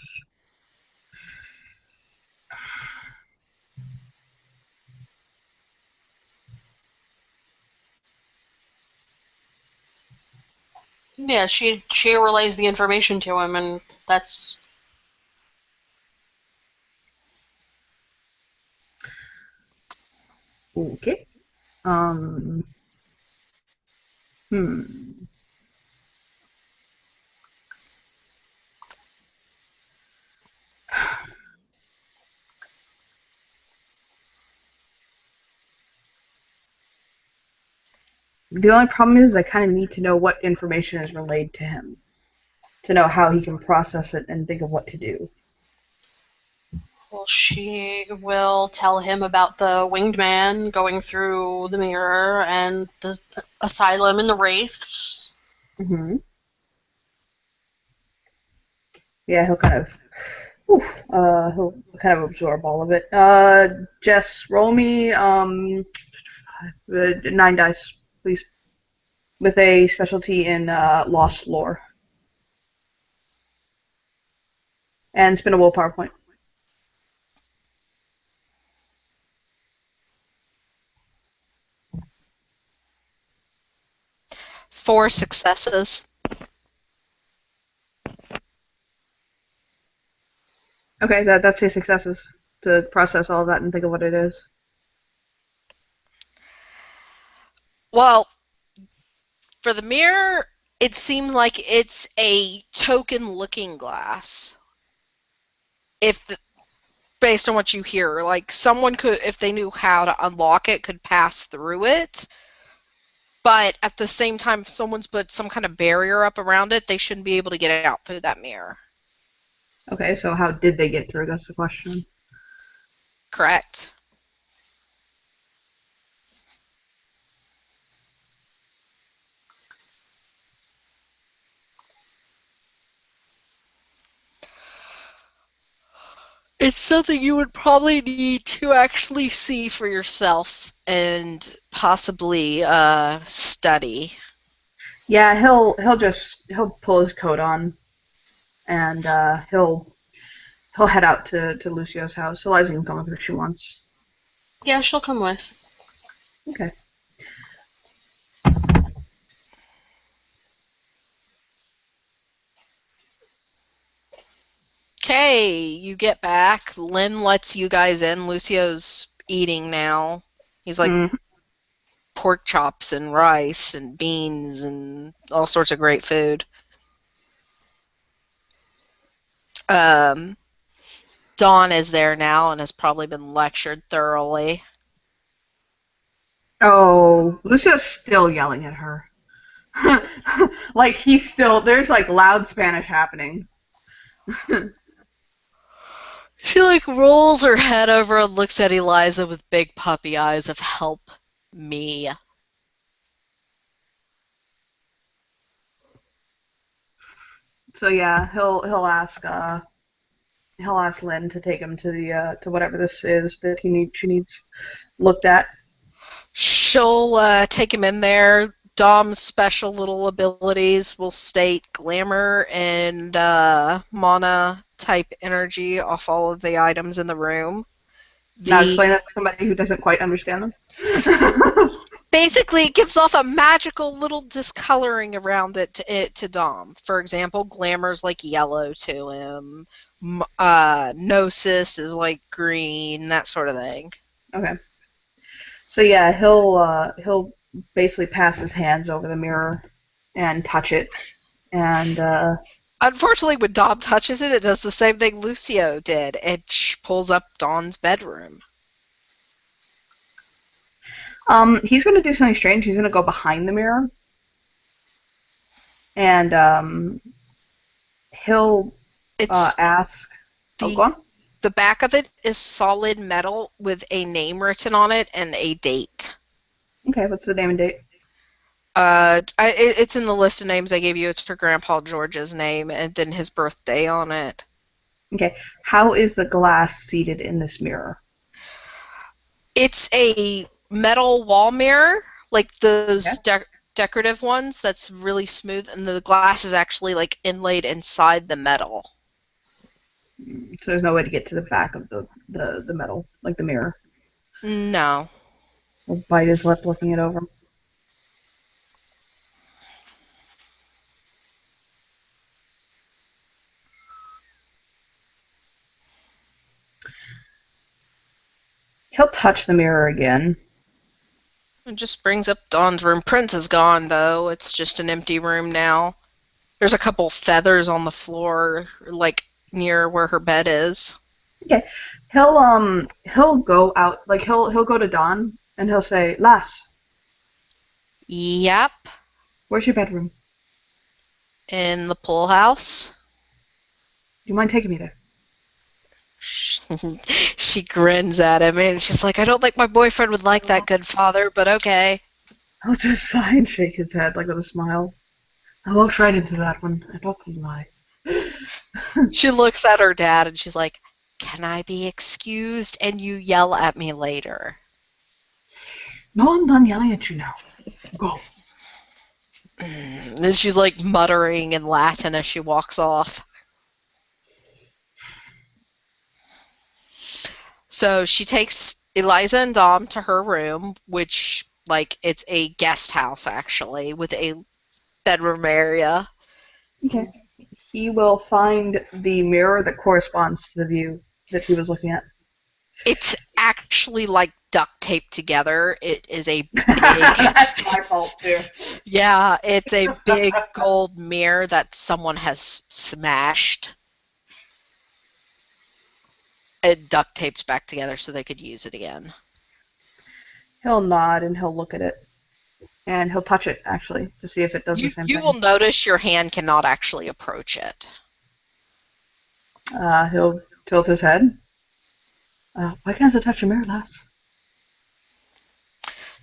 Yeah, she relays the information to him, and that's. Okay. Um. Hmm. The only problem is I kind of need to know what information is relayed to him to know how he can process it and think of what to do. Well, she will tell him about the winged man going through the mirror and the asylum and the wraiths. Mm-hmm. Yeah, he'll kind of, he'll kind of absorb all of it. Jess, roll me 9 dice, please, with a specialty in lost lore, and spin a willpower point. 4 successes. Okay, that's a successes to process all of that and think of what it is. Well, for the mirror, it seems like it's a token looking glass. Based on what you hear, like someone could, if they knew how to unlock it, could pass through it. But at the same time, if someone's put some kind of barrier up around it, they shouldn't be able to get out through that mirror. Okay, so how did they get through? That's the question. Correct. It's something you would probably need to actually see for yourself and possibly study. Yeah, he'll pull his coat on and he'll head out to Lucio's house. Eliza can come with her if she wants. Yeah, she'll come with. Okay. Okay, you get back. Lynn lets you guys in. Lucio's eating now. He's like Mm. pork chops and rice and beans and all sorts of great food. Um, Dawn is there now and has probably been lectured thoroughly. Oh, Lucio's still yelling at her. Like there's like loud Spanish happening. She like rolls her head over and looks at Eliza with big puppy eyes of help me. So yeah, he'll ask Lynn to take him to the to whatever this is that she needs looked at. She'll take him in there. Dom's special little abilities will state glamour and mana type energy off all of the items in the room. Now explain that to somebody who doesn't quite understand them. Basically, it gives off a magical little discoloring around to Dom. For example, glamour's like yellow to him. Gnosis is like green, that sort of thing. Okay. So yeah, he'll basically pass his hands over the mirror and touch it, and Unfortunately, when Dom touches it, it does the same thing Lucio did. It pulls up Dawn's bedroom. he's gonna do something strange. He's gonna go behind the mirror, and he'll It's ask. Oh, the go on. the back of it is solid metal with a name written on it and a date. Okay, what's the name and date? It's in the list of names I gave you. It's for Grandpa George's name and then his birthday on it. Okay, how is the glass seated in this mirror? It's a metal wall mirror, like those decorative ones. That's really smooth, and the glass is actually like inlaid inside the metal. So there's no way to get to the back of the metal, like the mirror. No. He'll bite his lip looking it over. He'll touch the mirror again. It just brings up Dawn's room. Prince is gone, though. It's just an empty room now. There's a couple feathers on the floor, like near where her bed is. Okay, he'll go out, like he'll go to Dawn and he'll say, "Lass, Yep. where's your bedroom? In the pool house. Do you mind taking me there?" She grins at him, and she's like, I don't think my boyfriend would like that, good father, but okay. He'll just sigh and shake his head, like with a smile. I walked right into that one. I don't lie. She looks at her dad, and she's like, can I be excused? And you yell at me later. No, I'm done yelling at you now. Go. And she's like muttering in Latin as she walks off. So she takes Eliza and Dom to her room, which, like, it's a guest house, actually, with a bedroom area. Okay. He will find the mirror that corresponds to the view that he was looking at. It's actually, like, duct taped together. It is a big... That's my fault, too. Yeah, it's a big gold mirror that someone has smashed. It duct taped back together so they could use it again. He'll nod and he'll look at it. And he'll touch it, actually, to see if it does the same You thing. will notice your hand cannot actually approach it. He'll tilt his head. Why can't I touch your mirror, lass?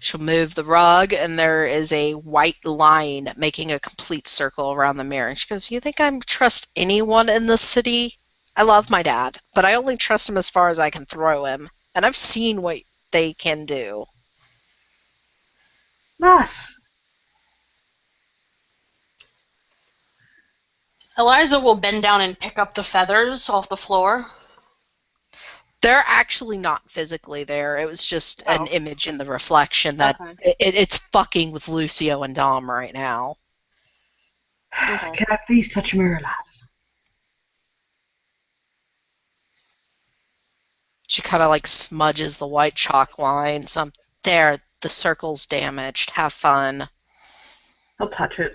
She'll move the rug, and there is a white line making a complete circle around the mirror. And she goes, you think I trust anyone in this city? I love my dad, but I only trust him as far as I can throw him. And I've seen what they can do. Lass! Eliza will bend down and pick up the feathers off the floor. They're actually not physically there. It was just an image in the reflection that it's fucking with Lucio and Dom right now. Okay. Can I please touch your mirror, lass? She kind of like smudges the white chalk line. There, the circle's damaged. Have fun. He'll touch it.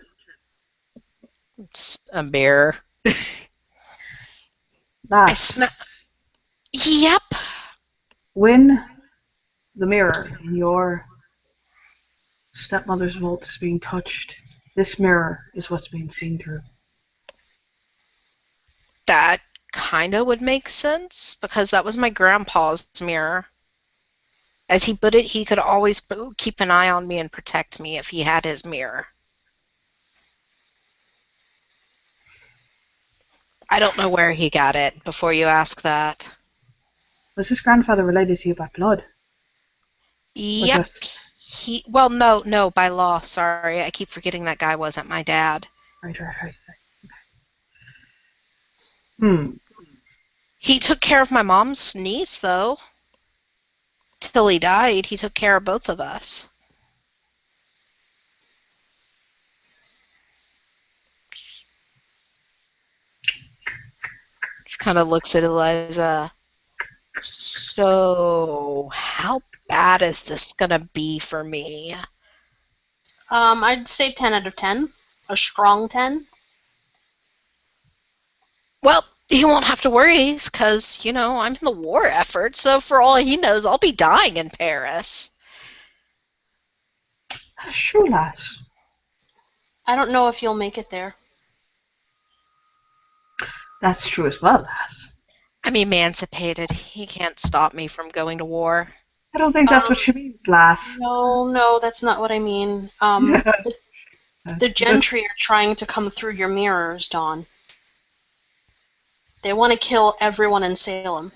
It's a mirror. Lass. Yep. When the mirror in your stepmother's vault is being touched, this mirror is what's being seen through. That kind of would make sense, because that was my grandpa's mirror. As he put it, he could always keep an eye on me and protect me if he had his mirror. I don't know where he got it, before you ask that. Was this grandfather related to you by blood? Yep. No, by law, sorry. I keep forgetting that guy wasn't my dad. Right. He took care of my mom's niece, though. Till he died, he took care of both of us. She kind of looks at Eliza. So, how bad is this gonna be for me? I'd say 10 out of 10. A strong 10. Well, he won't have to worry, because, I'm in the war effort, so for all he knows, I'll be dying in Paris. That's true, lass. I don't know if you'll make it there. That's true as well, lass. I'm emancipated. He can't stop me from going to war. I don't think that's what she means, lass. No, that's not what I mean. The gentry are trying to come through your mirrors, Dawn. They want to kill everyone in Salem.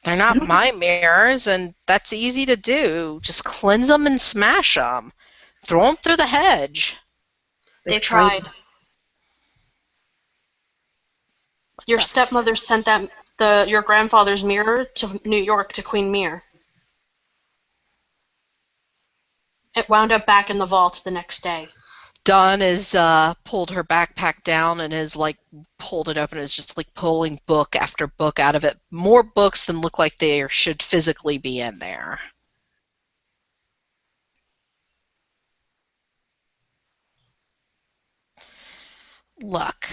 They're not my mirrors, and that's easy to do. Just cleanse them and smash them. Throw them through the hedge. They tried. Your stepmother sent your grandfather's mirror to New York to Queen Mir. It wound up back in the vault the next day. Dawn has pulled her backpack down and has pulled it open and is just pulling book after book out of it. More books than look like they should physically be in there. Look,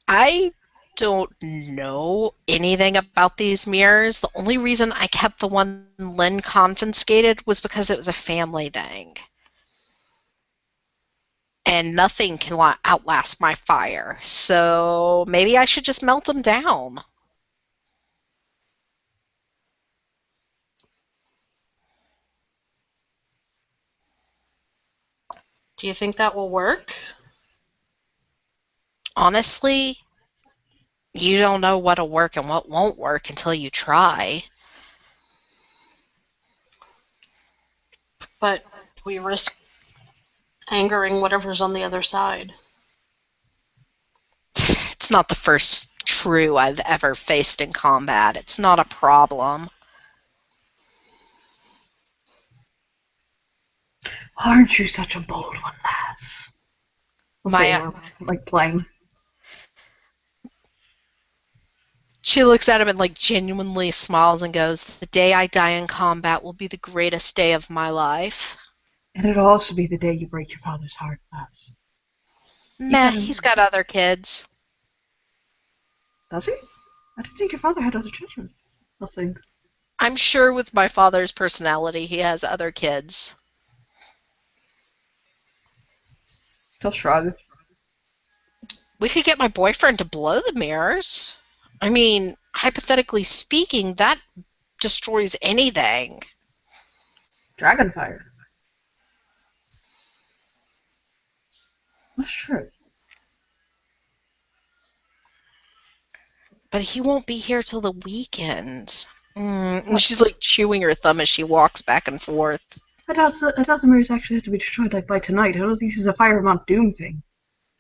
I don't know anything about these mirrors. The only reason I kept the one Lynn confiscated was because it was a family thing. And nothing can outlast my fire. So maybe I should just melt them down. Do you think that will work? Honestly, you don't know what'll work and what won't work until you try. But we risk angering whatever's on the other side. It's not the first true I've ever faced in combat. It's not a problem. Aren't you such a bold one, lass? Playing. She looks at him and genuinely smiles and goes, "The day I die in combat will be the greatest day of my life." And it'll also be the day you break your father's heart, lass. Meh, he's got other kids. Does he? I didn't think your father had other children. Nothing. I'm sure with my father's personality, he has other kids. He'll shrug. We could get my boyfriend to blow the mirrors. I mean, hypothetically speaking, that destroys anything. Dragonfire. That's true. But he won't be here till the weekend. And she's chewing her thumb as she walks back and forth. I doubt the mirrors actually have to be destroyed by tonight. I don't think this is a Fire of Mount Doom thing.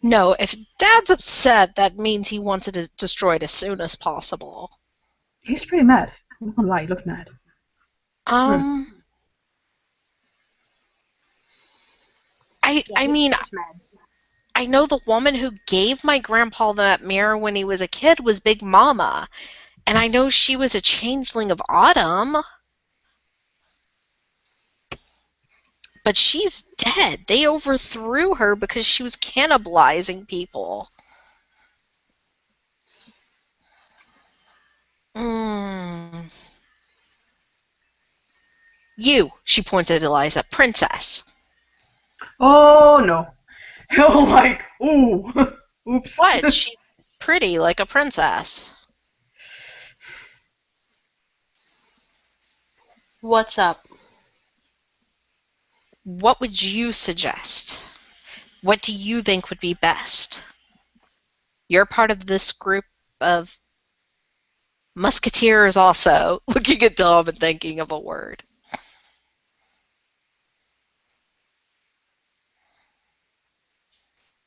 No, if Dad's upset, that means he wants it destroyed as soon as possible. He's pretty mad. I'm not gonna lie, he looked mad. I mean, I know the woman who gave my grandpa that mirror when he was a kid was Big Mama, and I know she was a changeling of Autumn. But she's dead. They overthrew her because she was cannibalizing people. You, she points at Eliza, princess. Oh, no. Oh, ooh. Oops. What? She's pretty, like a princess. What's up? What would you suggest? What do you think would be best? You're part of this group of musketeers also, looking at Dom and thinking of a word.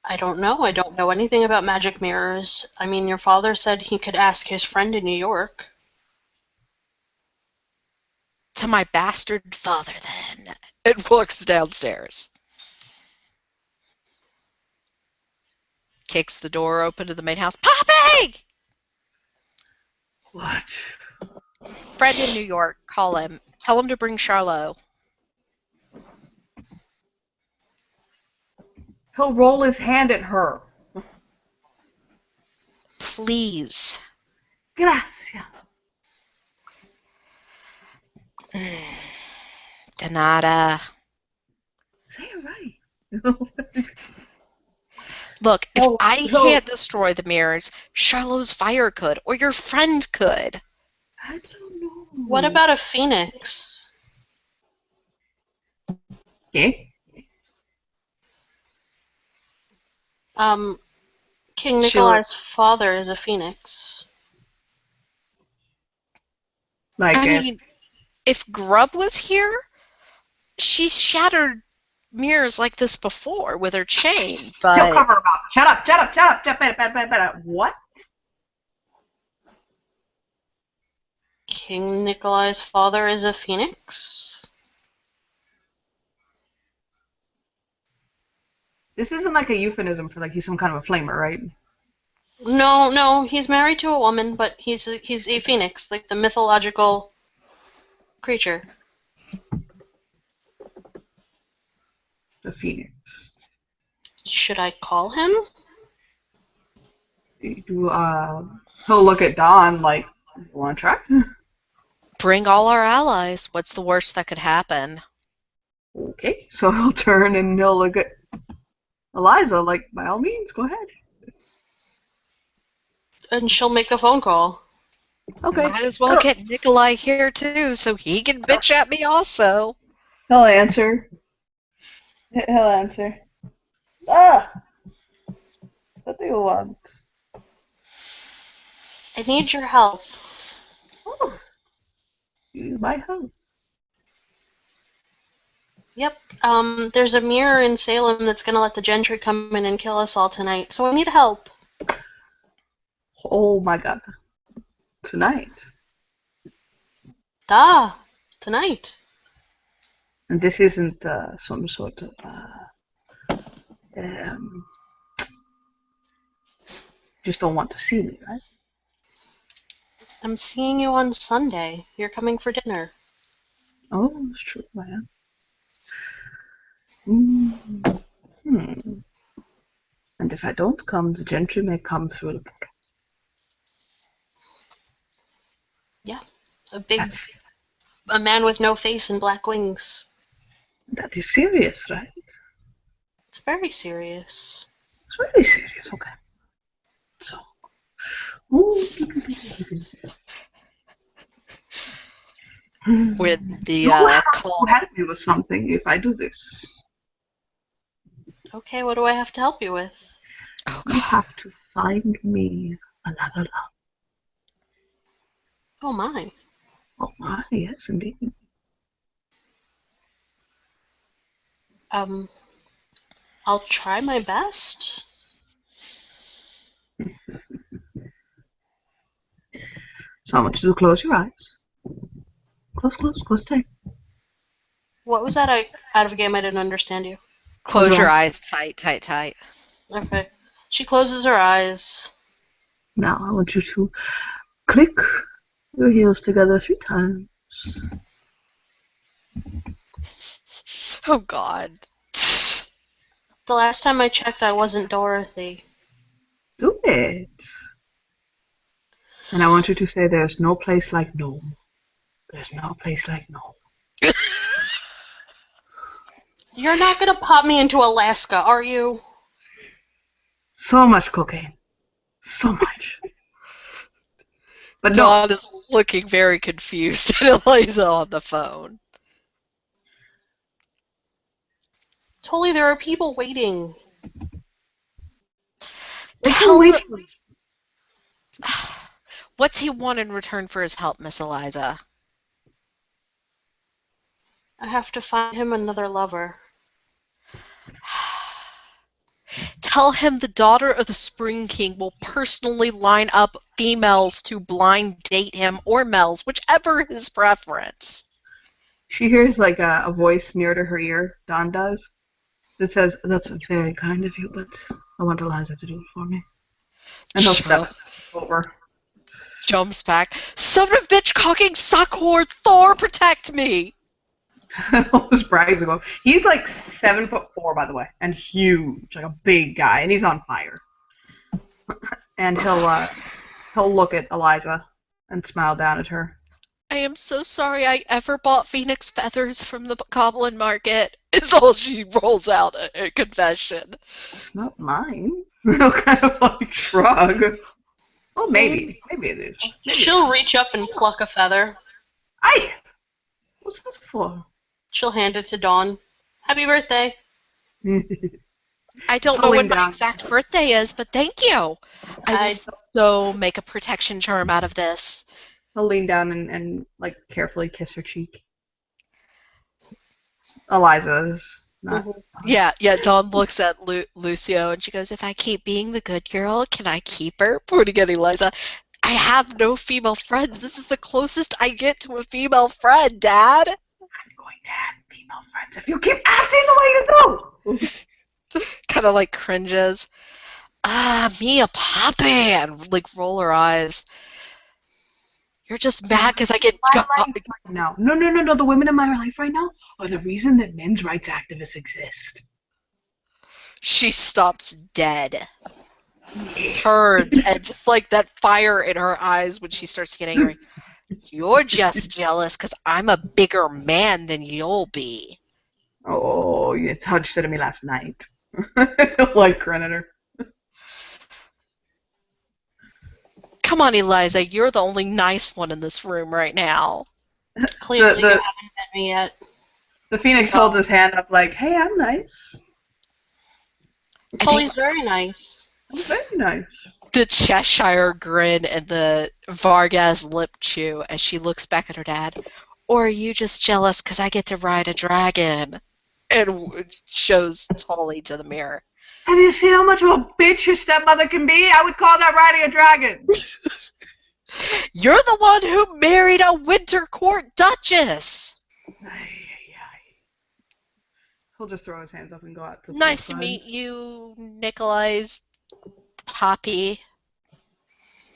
I don't know. I don't know anything about magic mirrors. I mean, your father said he could ask his friend in New York. To my bastard father, then. It walks downstairs. Kicks the door open to the main house. Poppy! What? Friend in New York, call him. Tell him to bring Charlot. He'll roll his hand at her. Please. Gracias. Donata. Say it right. Look, if No, I no. can't destroy the mirrors, Charlot's fire could, or your friend could. I don't know. What about a phoenix? Okay. King She'll- Nikolai's father is a phoenix. Like I mean, if Grub was here, she shattered mirrors like this before with her chain, she'll but cover her mouth. Shut up. Better. What? King Nikolai's father is a phoenix? This isn't like a euphemism for like he's some kind of a flamer, right? No, he's married to a woman, but he's a phoenix, like the mythological creature. The phoenix. Should I call him? He'll look at Dawn like, you want to try? bring all our allies. What's the worst that could happen? Okay. So he'll turn and he'll look at Eliza like, by all means, go ahead. And she'll make the phone call. Okay. Might as well get Nikolai here too, so he can bitch at me also. He'll answer. He'll answer. Ah! What do you want? I need your help. Oh. You might help. Yep. There's a mirror in Salem that's gonna let the gentry come in and kill us all tonight, so I need help. Oh my god. Tonight. Tonight. And this isn't some sort of just don't want to see me, right? I'm seeing you on Sunday. You're coming for dinner. Oh, it's true, man. And if I don't come, the gentry may come through the portal. Yeah. A man with no face and black wings. That is serious, right? It's very serious. It's very serious, okay. So. With the You have call. to help me with something if I do this. Okay, what do I have to help you with? Oh You god. have to find me another love. Oh my. Oh my, yes indeed. I'll try my best. So I want you to close your eyes. Close tight. What was that? Out of game, I didn't understand you. Close your eyes tight. Okay. She closes her eyes. Now I want you to click your heels together 3 times. Oh god. The last time I checked, I wasn't Dorothy. Do it. And I want you to say there's no place like Nome. There's no place like Nome. You're not gonna pop me into Alaska, are you? So much cocaine. So much. But no. Dawn is looking very confused at Eliza on the phone. Totally, there are people waiting. They can Tell wait. What's he want in return for his help, Miss Eliza? I have to find him another lover. Tell him the daughter of the Spring King will personally line up females to blind date him or males, whichever his preference. She hears like a voice near to her ear, Dawn does, that says, "That's very kind of you, but I want Eliza to do it for me." And he'll step over. jumps back. Son of a bitch cocking suckhorn, Thor, protect me! Those brags go. He's like 7'4", by the way, and huge, like a big guy, and he's on fire. And he'll look at Eliza and smile down at her. I am so sorry I ever bought phoenix feathers from the goblin market. Is all she rolls out a confession. It's not mine. He'll kind of like shrug. Oh, maybe it is. Maybe. She'll reach up and pluck a feather. Aye. What's that for? She'll hand it to Dawn. Happy birthday. I don't know when my down. exact birthday is, but thank you. I will so make a protection charm out of this. He'll lean down and like carefully kiss her cheek. Eliza's not. Yeah. Dawn looks at Lucio and she goes, "If I keep being the good girl, can I keep her?" Pointing at Eliza. I have no female friends. This is the closest I get to a female friend, Dad. I'm going to have female friends if you keep acting the way you do. Kind of like cringes. Me a puppy, and like roll her eyes. You're just mad because I get No. The women in my life right now are the reason that men's rights activists exist. She stops dead. Turns and just like that fire in her eyes when she starts getting angry. You're just jealous because I'm a bigger man than you'll be. Oh, it's how you said to me last night. Like grin at her. Come on, Eliza, you're the only nice one in this room right now. Clearly, you haven't met me yet. The Phoenix holds his hand up like, "Hey, I'm nice." Chloe's very nice. I'm very nice. The Cheshire grin and the Vargas lip chew as she looks back at her dad. Or are you just jealous because I get to ride a dragon? And shows Tully to the mirror. Have you seen how much of a bitch your stepmother can be? I would call that riding a dragon. You're the one who married a winter court duchess. He'll just throw his hands up and go out to the Nice to side. meet you, Nikolai's Poppy.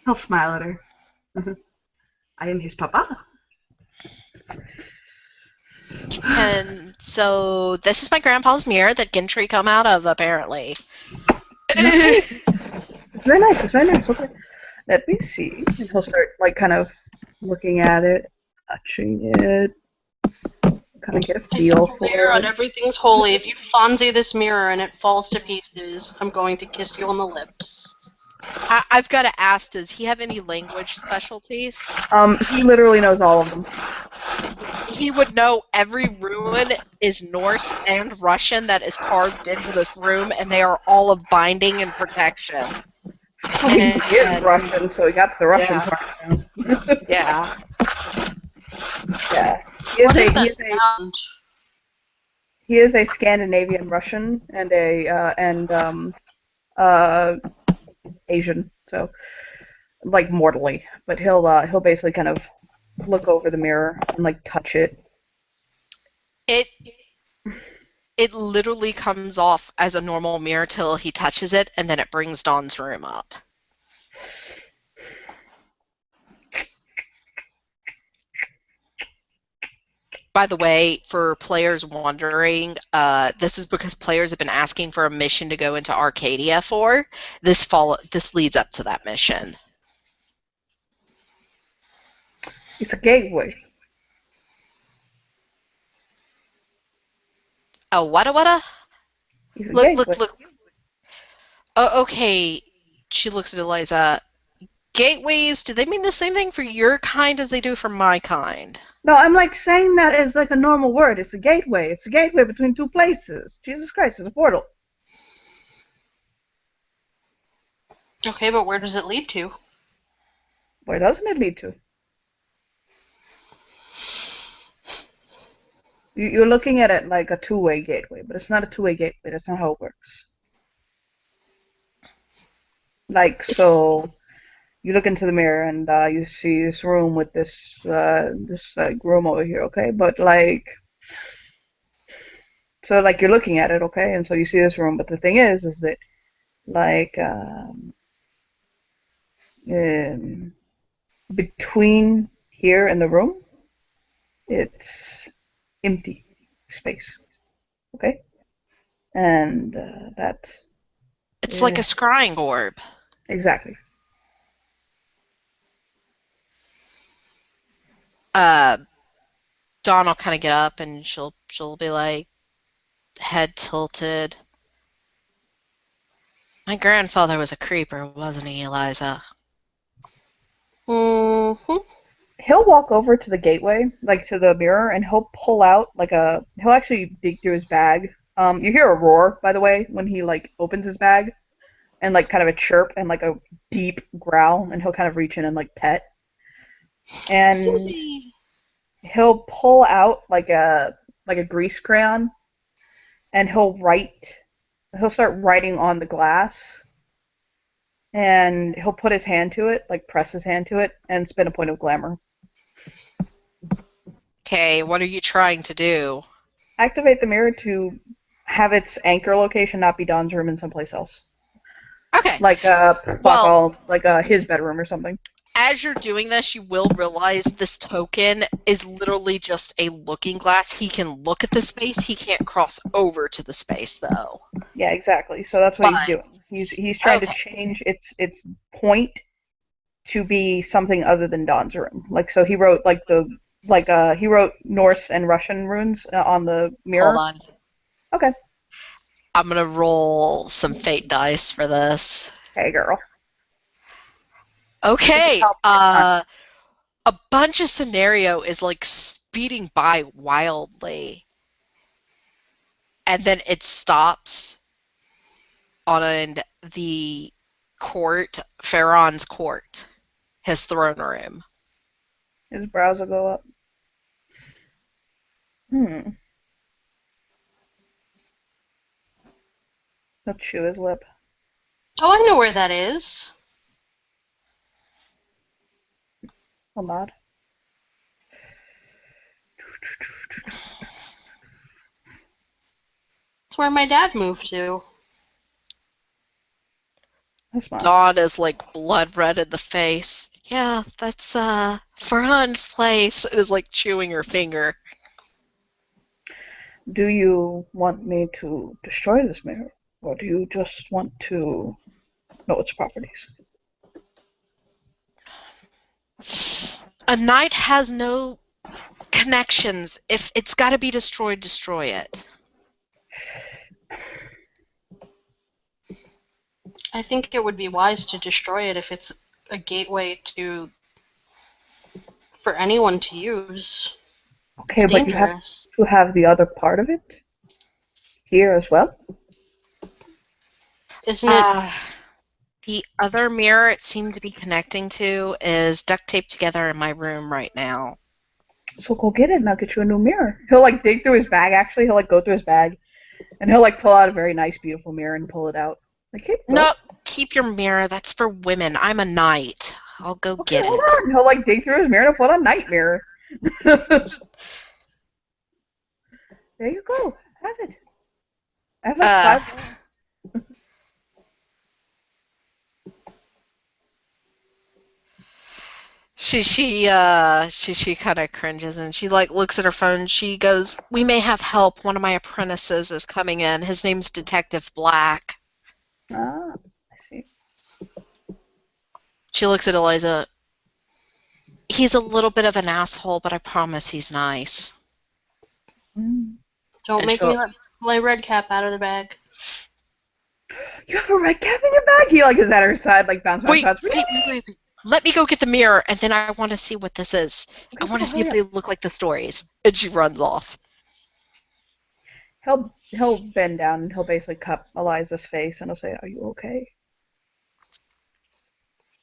He'll smile at her. I am his papa. And so this is my grandpa's mirror that Gentry come out of, apparently. Nice. It's very nice. It's very nice. Okay. Let me see. And he'll start like kind of looking at it, touching it, kind of get a feel for swear it. on everything's holy. If you Fonzie this mirror and it falls to pieces, I'm going to kiss you on the lips. I've got to ask, does he have any language specialties? He literally knows all of them. He would know every rune is Norse and Russian that is carved into this room, and they are all of binding and protection. He is Russian, so he got the Russian part down. Yeah. Yeah. What is that sound? He is a Scandinavian Russian and Asian, so like mortally. But he'll basically kind of look over the mirror and like touch it. It literally comes off as a normal mirror till he touches it, and then it brings Dawn's room up. By the way, for players wondering, this is because players have been asking for a mission to go into Arcadia for. This leads up to that mission. It's a gateway. Oh, what? He's a gateway. Look. Oh, okay. She looks at Eliza. Gateways, do they mean the same thing for your kind as they do for my kind? No, I'm like saying that as like a normal word. It's a gateway. It's a gateway between two places. Jesus Christ, it's a portal. Okay, but where does it lead to? Where doesn't it lead to? You're looking at it like a two-way gateway, but it's not a two-way gateway. That's not how it works. Like, so you look into the mirror and you see this room with this room over here, okay? But like, so like you're looking at it, okay? And so you see this room, but the thing is that like between here and the room, it's empty space. Okay? And that. It's Yeah, like a scrying orb. exactly. Dawn will kind of get up and she'll be like, head tilted. My grandfather was a creeper, wasn't he, Eliza? Mm-hmm. He'll walk over to the gateway, like to the mirror, and he'll pull out he'll actually dig through his bag. You hear a roar, by the way, when he like opens his bag, and like kind of a chirp and like a deep growl, and he'll kind of reach in and like pet. And Susie. he'll pull out like a grease crayon, and he'll start writing on the glass, and he'll put his hand to it, like press his hand to it, and spin a point of glamour. Okay, what are you trying to do? Activate the mirror to have its anchor location not be Don's room and someplace else. Okay. Like his bedroom or something. As you're doing this, you will realize this token is literally just a looking glass. He can look at the space. He can't cross over to the space, though. Yeah, exactly. So that's what he's But- doing. He's trying to Okay. change its point to be something other than Don's room. Like so, he wrote he wrote Norse and Russian runes on the mirror. Hold on. Okay. I'm going to roll some fate dice for this. Hey, girl. Okay. Help this time. A bunch of scenario is like speeding by wildly. And then it stops on the court, Pharaon's court, his throne room. His brows will go up. He'll chew his lip. Oh, I know where that is. He'll nod. That's where my dad moved to. He'll smile. Dawn is like blood red in the face. Yeah, that's Pharaon's place. It is like chewing her finger. Do you want me to destroy this mirror, or do you just want to know its properties? A knight has no connections. If it's got to be destroyed, destroy it. I think it would be wise to destroy it if it's a gateway for anyone to use. Okay, It's but you have dangerous. to have the other part of it here as well. Isn't it? The other mirror it seemed to be connecting to is duct taped together in my room right now. So go get it, and I'll get you a new mirror. He'll like dig through his bag. Actually, he'll like go through his bag, and he'll like pull out a very nice, beautiful mirror and pull it out. Like, hey, go. No, keep your mirror. That's for women. I'm a knight. I'll go Okay, get hold it. on. He'll like dig through his mirror and pull out a night mirror. There you go. Have it. I have like 5. She kind of cringes and she like looks at her phone. She goes, "We may have help. One of my apprentices is coming in. His name's Detective Black." Ah, I see. She looks at Eliza. He's a little bit of an asshole, but I promise he's nice. Mm. Don't And make she'll- me let my red cap out of the bag. You have a red cap in your bag? He like is at her side, like bounce. Wait. Let me go get the mirror, and then I want to see what this is. I want to see if they look like the stories. And she runs off. He'll bend down and he'll basically cup Eliza's face and he'll say, "Are you okay?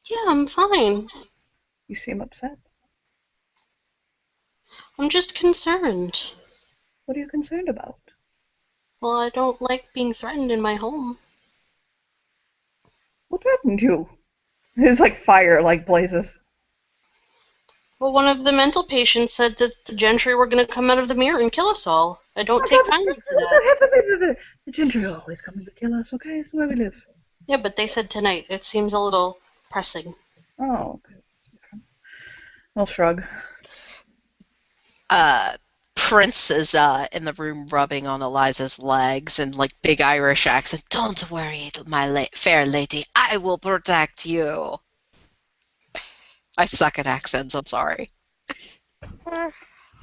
Yeah, I'm fine. You seem upset. I'm just concerned. What are you concerned about?" Well, I don't like being threatened in my home. What threatened you? His like fire like blazes. Well, one of the mental patients said that the gentry were going to come out of the mirror and kill us all. I don't take kindly to that. The gentry are always coming to kill us. Okay, it's the way we live. Yeah, but they said tonight. It seems a little pressing. Oh, okay. I'll shrug. Prince is in the room rubbing on Eliza's legs and like big Irish accent. Don't worry, my fair lady. I will protect you. I suck at accents. I'm sorry.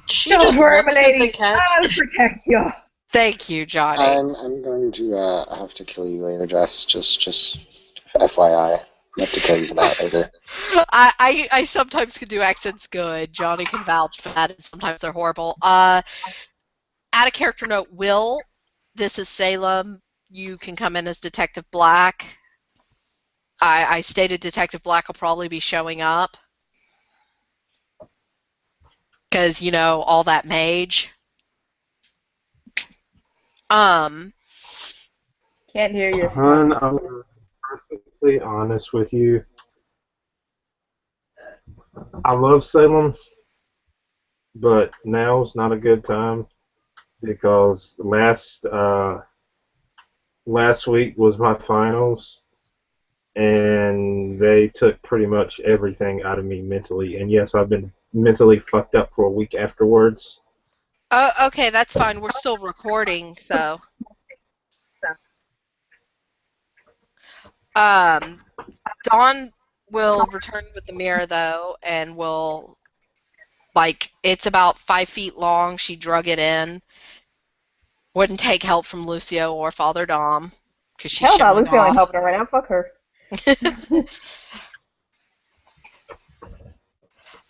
She Don't just worry, looks at the milady. cat. I'll protect you. Thank you, Johnny. I'm going to have to kill you later, Jess. Just FYI. I have to kill you for that later. I sometimes can do accents good. Johnny can vouch for that, and sometimes they're horrible. Add a character note. Will, this is Salem. You can come in as Detective Black. I stated Detective Black will probably be showing up. Because, you know, all that mage. Can't hear you. Hun, I'm perfectly honest with you. I love Salem, but now's not a good time because last week was my finals, and they took pretty much everything out of me mentally. And yes, I've been mentally fucked up for a week afterwards. Okay, that's fine. We're still recording, so. Dawn will return with the mirror, though, and will, like, it's about 5 feet long. She drug it in. Wouldn't take help from Lucio or Father Dom, because she's Hell no, showing Lucy ain't off. helping her right now. Fuck her.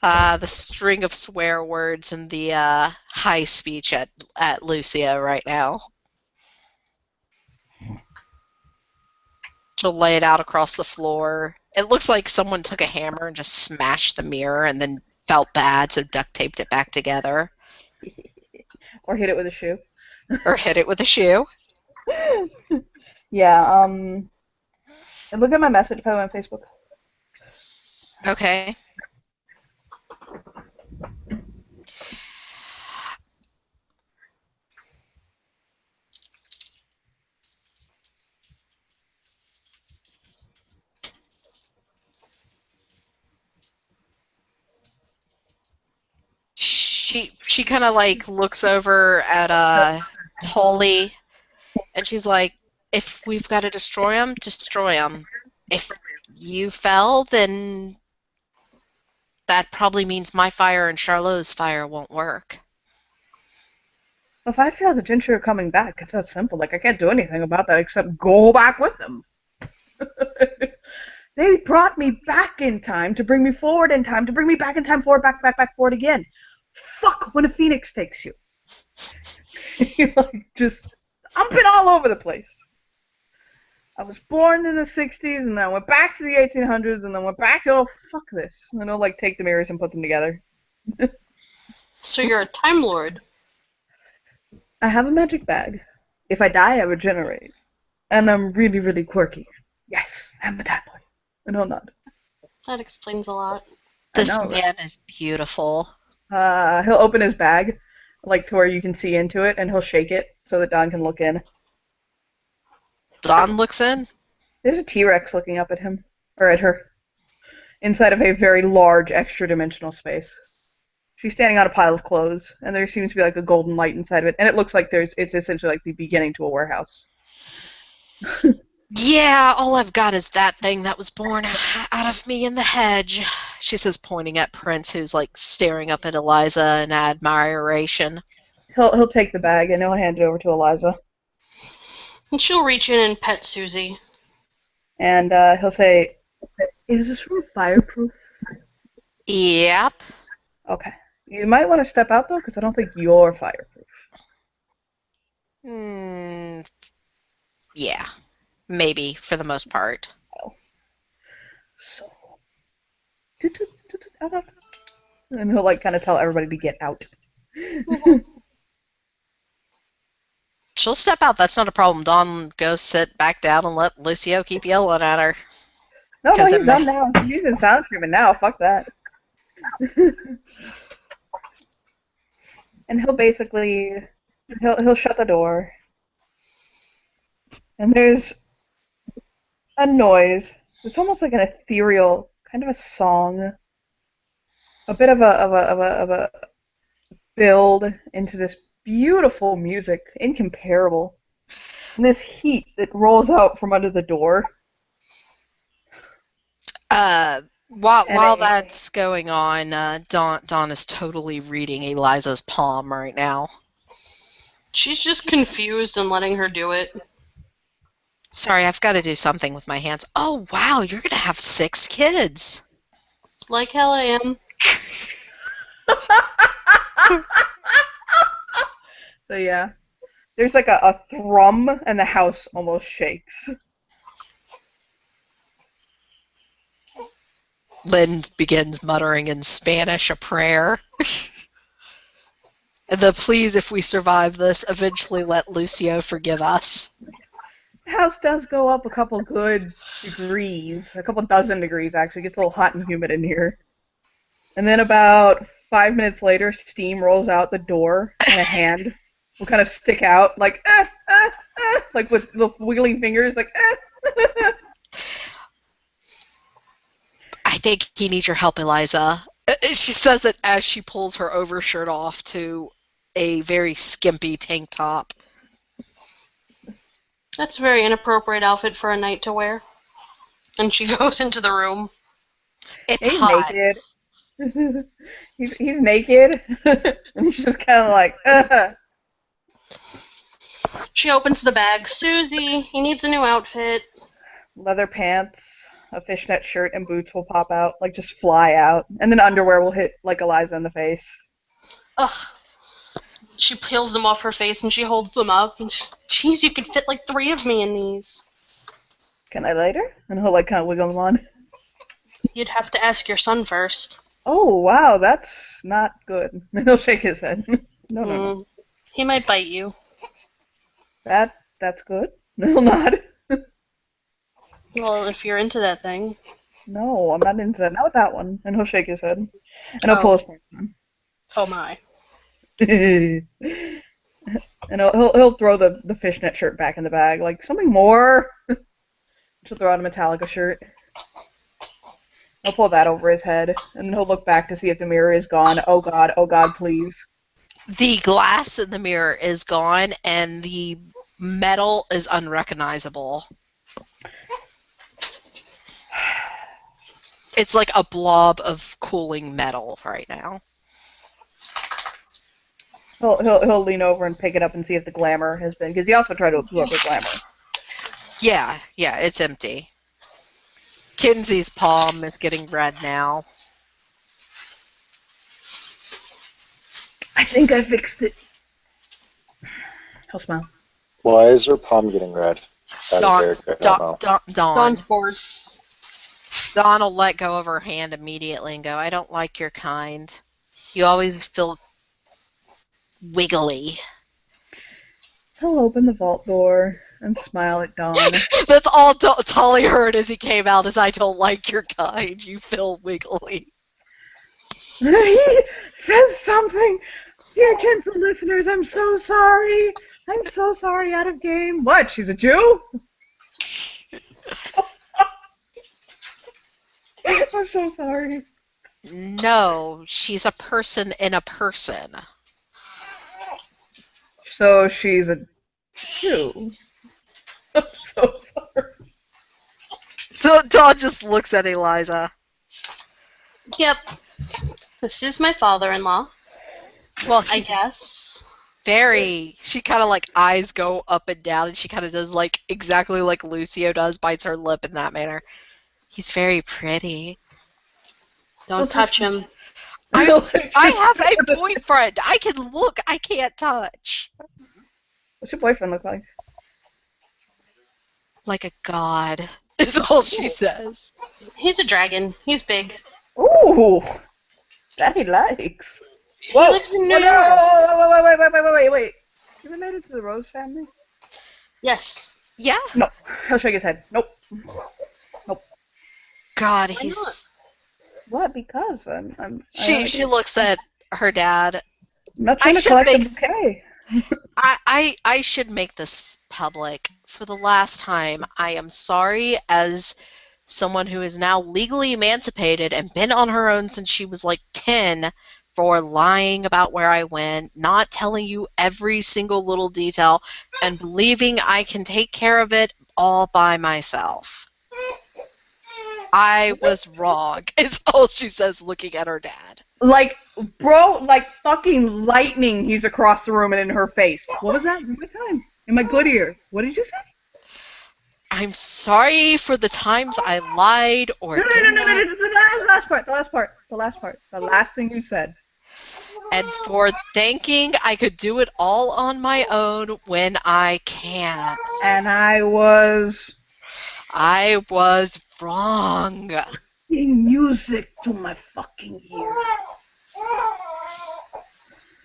The string of swear words and the high speech at Lucio right now. She'll lay it out across the floor. It looks like someone took a hammer and just smashed the mirror and then felt bad, so duct taped it back together. Or hit it with a shoe. Or hit it with a shoe. Yeah, look at my message by the way on Facebook. Okay. She kind of like looks over at Holly, and she's like, "If we've got to destroy him, destroy him. If you fell, then that probably means my fire and Charlot's fire won't work." If I feel the Gentry are coming back, it's that simple. Like, I can't do anything about that except go back with them. They brought me back in time to bring me forward in time to bring me back in time forward, back, forward again. Fuck when a phoenix takes you. Like, just, I'm been all over the place. I was born in the 60s, and then I went back to the 1800s, and then went back, oh, fuck this. And I'll, like, take the mirrors and put them together. So you're a Time Lord. I have a magic bag. If I die, I regenerate. And I'm really, really quirky. Yes, I'm a Time Lord. And he'll nod. That explains a lot. This know, man is beautiful. He'll open his bag, like to where you can see into it, and he'll shake it so that Don can look in. Dawn looks in. There's a T-Rex looking up at him, or at her, inside of a very large extra-dimensional space. She's standing on a pile of clothes, and there seems to be like a golden light inside of it, and it looks like it's essentially like the beginning to a warehouse. Yeah, all I've got is that thing that was born out of me in the hedge, she says, pointing at Prince, who's like staring up at Eliza in admiration. He'll take the bag and he'll hand it over to Eliza. And she'll reach in and pet Susie. And he'll say, "Is this room fireproof?" Yep. Okay. You might want to step out though, because I don't think you're fireproof. Yeah. Maybe, for the most part. So. And he'll like kind of tell everybody to get out. She'll step out, that's not a problem. Dawn, go sit back down and let Lucio keep yelling at her. No, 'Cause he's it done now. He's using sound treatment now. Fuck that. And he'll basically he'll shut the door. And there's a noise. It's almost like an ethereal kind of a song. a bit of a build into this beautiful music, incomparable. And this heat that rolls out from under the door. While And that's going on, Dawn is totally reading Eliza's palm right now. She's just confused and letting her do it. Sorry, I've got to do something with my hands. Oh, wow, you're going to have 6 kids. Like hell I am. So yeah, there's like a thrum, and the house almost shakes. Lynn begins muttering in Spanish a prayer. The please, if we survive this, eventually let Lucio forgive us. The house does go up a couple good degrees, a couple dozen degrees actually. It gets a little hot and humid in here. And then about 5 minutes later, steam rolls out the door, and a hand will kind of stick out, like like with the wiggling fingers, like I think he needs your help, Eliza. She says it as she pulls her overshirt off to a very skimpy tank top. That's a very inappropriate outfit for a knight to wear. And she goes into the room. It's he's hot. naked. he's naked, and he's just kind of like, She opens the bag. Susie, he needs a new outfit. leather pants, a fishnet shirt, and boots will pop out, like just fly out, and then underwear will hit like Eliza in the face. Ugh. She peels them off her face and she holds them up. And jeez, you could fit like 3 of me in these. Can I later? And he'll like kind of wiggle them on. You'd have to ask your son first. Oh wow, that's not good. And he'll shake his head. No. He might bite you. That's good. He'll nod. Well, if you're into that thing. No, I'm not into that. Not with that one. And he'll shake his head. And he'll pull his pants on. Oh my. And he'll throw the fishnet shirt back in the bag, like something more. She'll throw out a Metallica shirt. He'll pull that over his head, and then he'll look back to see if the mirror is gone. Oh God, please. The glass in the mirror is gone, and the metal is unrecognizable. It's like a blob of cooling metal right now. He'll lean over and pick it up and see if the glamour has been, because he also tried to absorb the glamour. Yeah, it's empty. Kinsey's palm is getting red now. I think I fixed it. He'll smile. Why is her palm getting red? That is very good. I don't know. Dawn's bored. Dawn will let go of her hand immediately and go, I don't like your kind. You always feel wiggly. He'll open the vault door and smile at Dawn. That's all Tolly heard as he came out, is I don't like your kind. You feel wiggly. He says something. Dear gentle listeners, I'm so sorry. I'm so sorry, out of game. What? She's a Jew? I'm so sorry. No, she's a person in a person. So she's a Jew. I'm so sorry. So Dawn just looks at Eliza. Yep. This is my father-in-law. Well, I guess. She kind of like eyes go up and down, and she kind of does like exactly like Lucio does, bites her lip in that manner. He's very pretty. Don't touch him. I have a boyfriend. I can look. I can't touch. What's your boyfriend look like? Like a god, is all she says. He's a dragon. He's big. Ooh, that he likes. He lives in New York. Wait. You related to the Rose family? Yes. Yeah. No. He'll shake his head. Nope. God, Why he's. not? What? Because I'm. She looks at her dad. I'm not trying to collect a bouquet. I should make this public. For the last time, I am sorry as someone who is now legally emancipated and been on her own since she was like 10 for lying about where I went, not telling you every single little detail, and believing I can take care of it all by myself. I was wrong, is all she says, looking at her dad. Like, bro, like fucking lightning, he's across the room and in her face. What was that? In my time. In my good ear. What did you say? I'm sorry for the times I lied or No, no, no, didn't. no, no, no, just the last part, the last part, the last part, the last thing you said. And for thinking I could do it all on my own when I can't. And I was wrong. playing music to my fucking ear.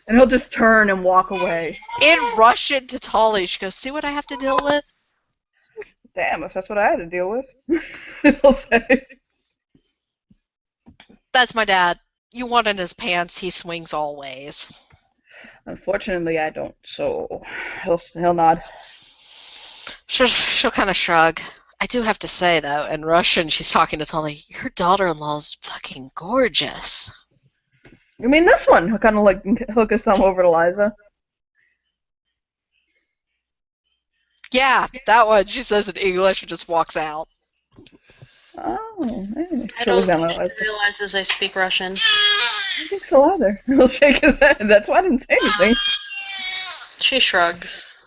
And he'll just turn and walk away. In Russian to Tolly, she goes, see what I have to deal with? Damn, if that's what I had to deal with. He'll say. That's my dad. You want in his pants, he swings all ways. Unfortunately, I don't, so he'll nod. She'll kind of shrug. I do have to say, though, in Russian, she's talking to Tolly, your daughter-in-law's fucking gorgeous. You mean this one? He'll kind of like hook his thumb over to Liza. Yeah, that one, she says in English and just walks out. Oh, hey. I She'll don't look think down she at Liza. realizes I speak Russian. I don't think so either. He'll shake his head. That's why I didn't say anything. She shrugs.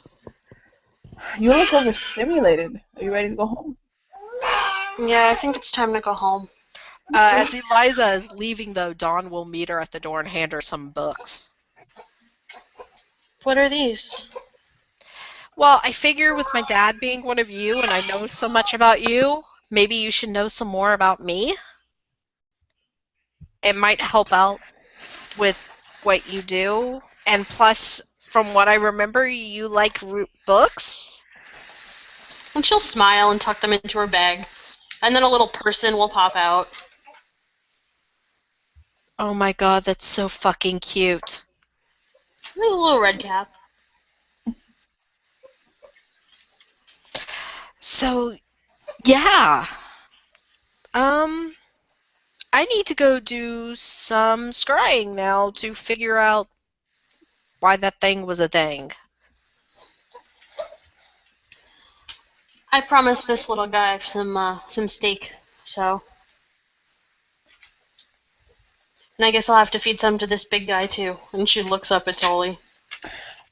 You look overstimulated. Are you ready to go home? Yeah, I think it's time to go home. As Eliza is leaving, though, Dawn will meet her at the door and hand her some books. What are these? Well, I figure with my dad being one of you and I know so much about you, maybe you should know some more about me. It might help out with what you do. And plus, from what I remember, you like books? And she'll smile and tuck them into her bag. And then a little person will pop out. Oh my god, that's so fucking cute. With a little red cap. So, yeah. I need to go do some scrying now to figure out why that thing was a thing. I promised this little guy some steak, so. And I guess I'll have to feed some to this big guy too. And she looks up at Tolly.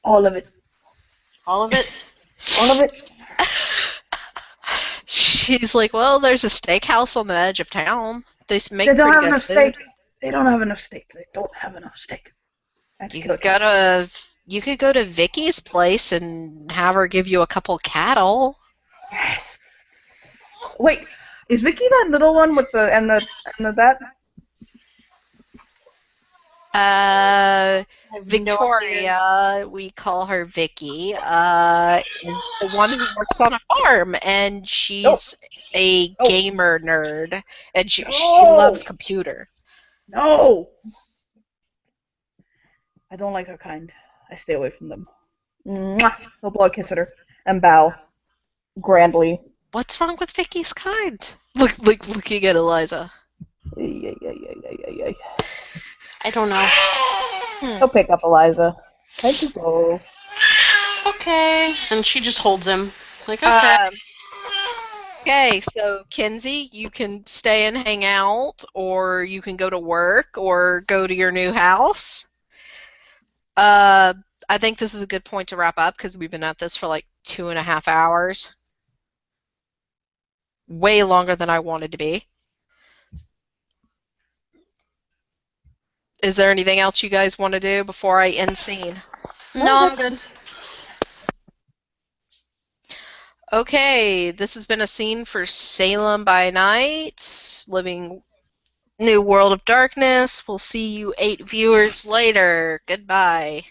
All of it. All of it? All of it. She's like, well, there's a steakhouse on the edge of town. They make They don't pretty have good enough food. steak. They don't have enough steak. They don't have enough steak. You could go to Vicky's place and have her give you a couple cattle. Yes. Wait, is Vicky that little one with the that? Victoria, we call her Vicky, is the one who works on a farm, and she's a gamer nerd, and she loves computer. No. I don't like her kind. I stay away from them. Mwah! He'll blow a kiss at her and bow grandly. What's wrong with Vicky's kind? Looking at Eliza. I don't know. He'll pick up Eliza. Time to go. Okay. And she just holds him. Like, okay. Okay, so Kenzie, you can stay and hang out, or you can go to work, or go to your new house. I think this is a good point to wrap up because we've been at this for like 2.5 hours. Way longer than I wanted to be. Is there anything else you guys want to do before I end scene? No, I'm good. Okay, this has been a scene for Salem by Night, Living New World of Darkness. We'll see you 8 viewers later. Goodbye.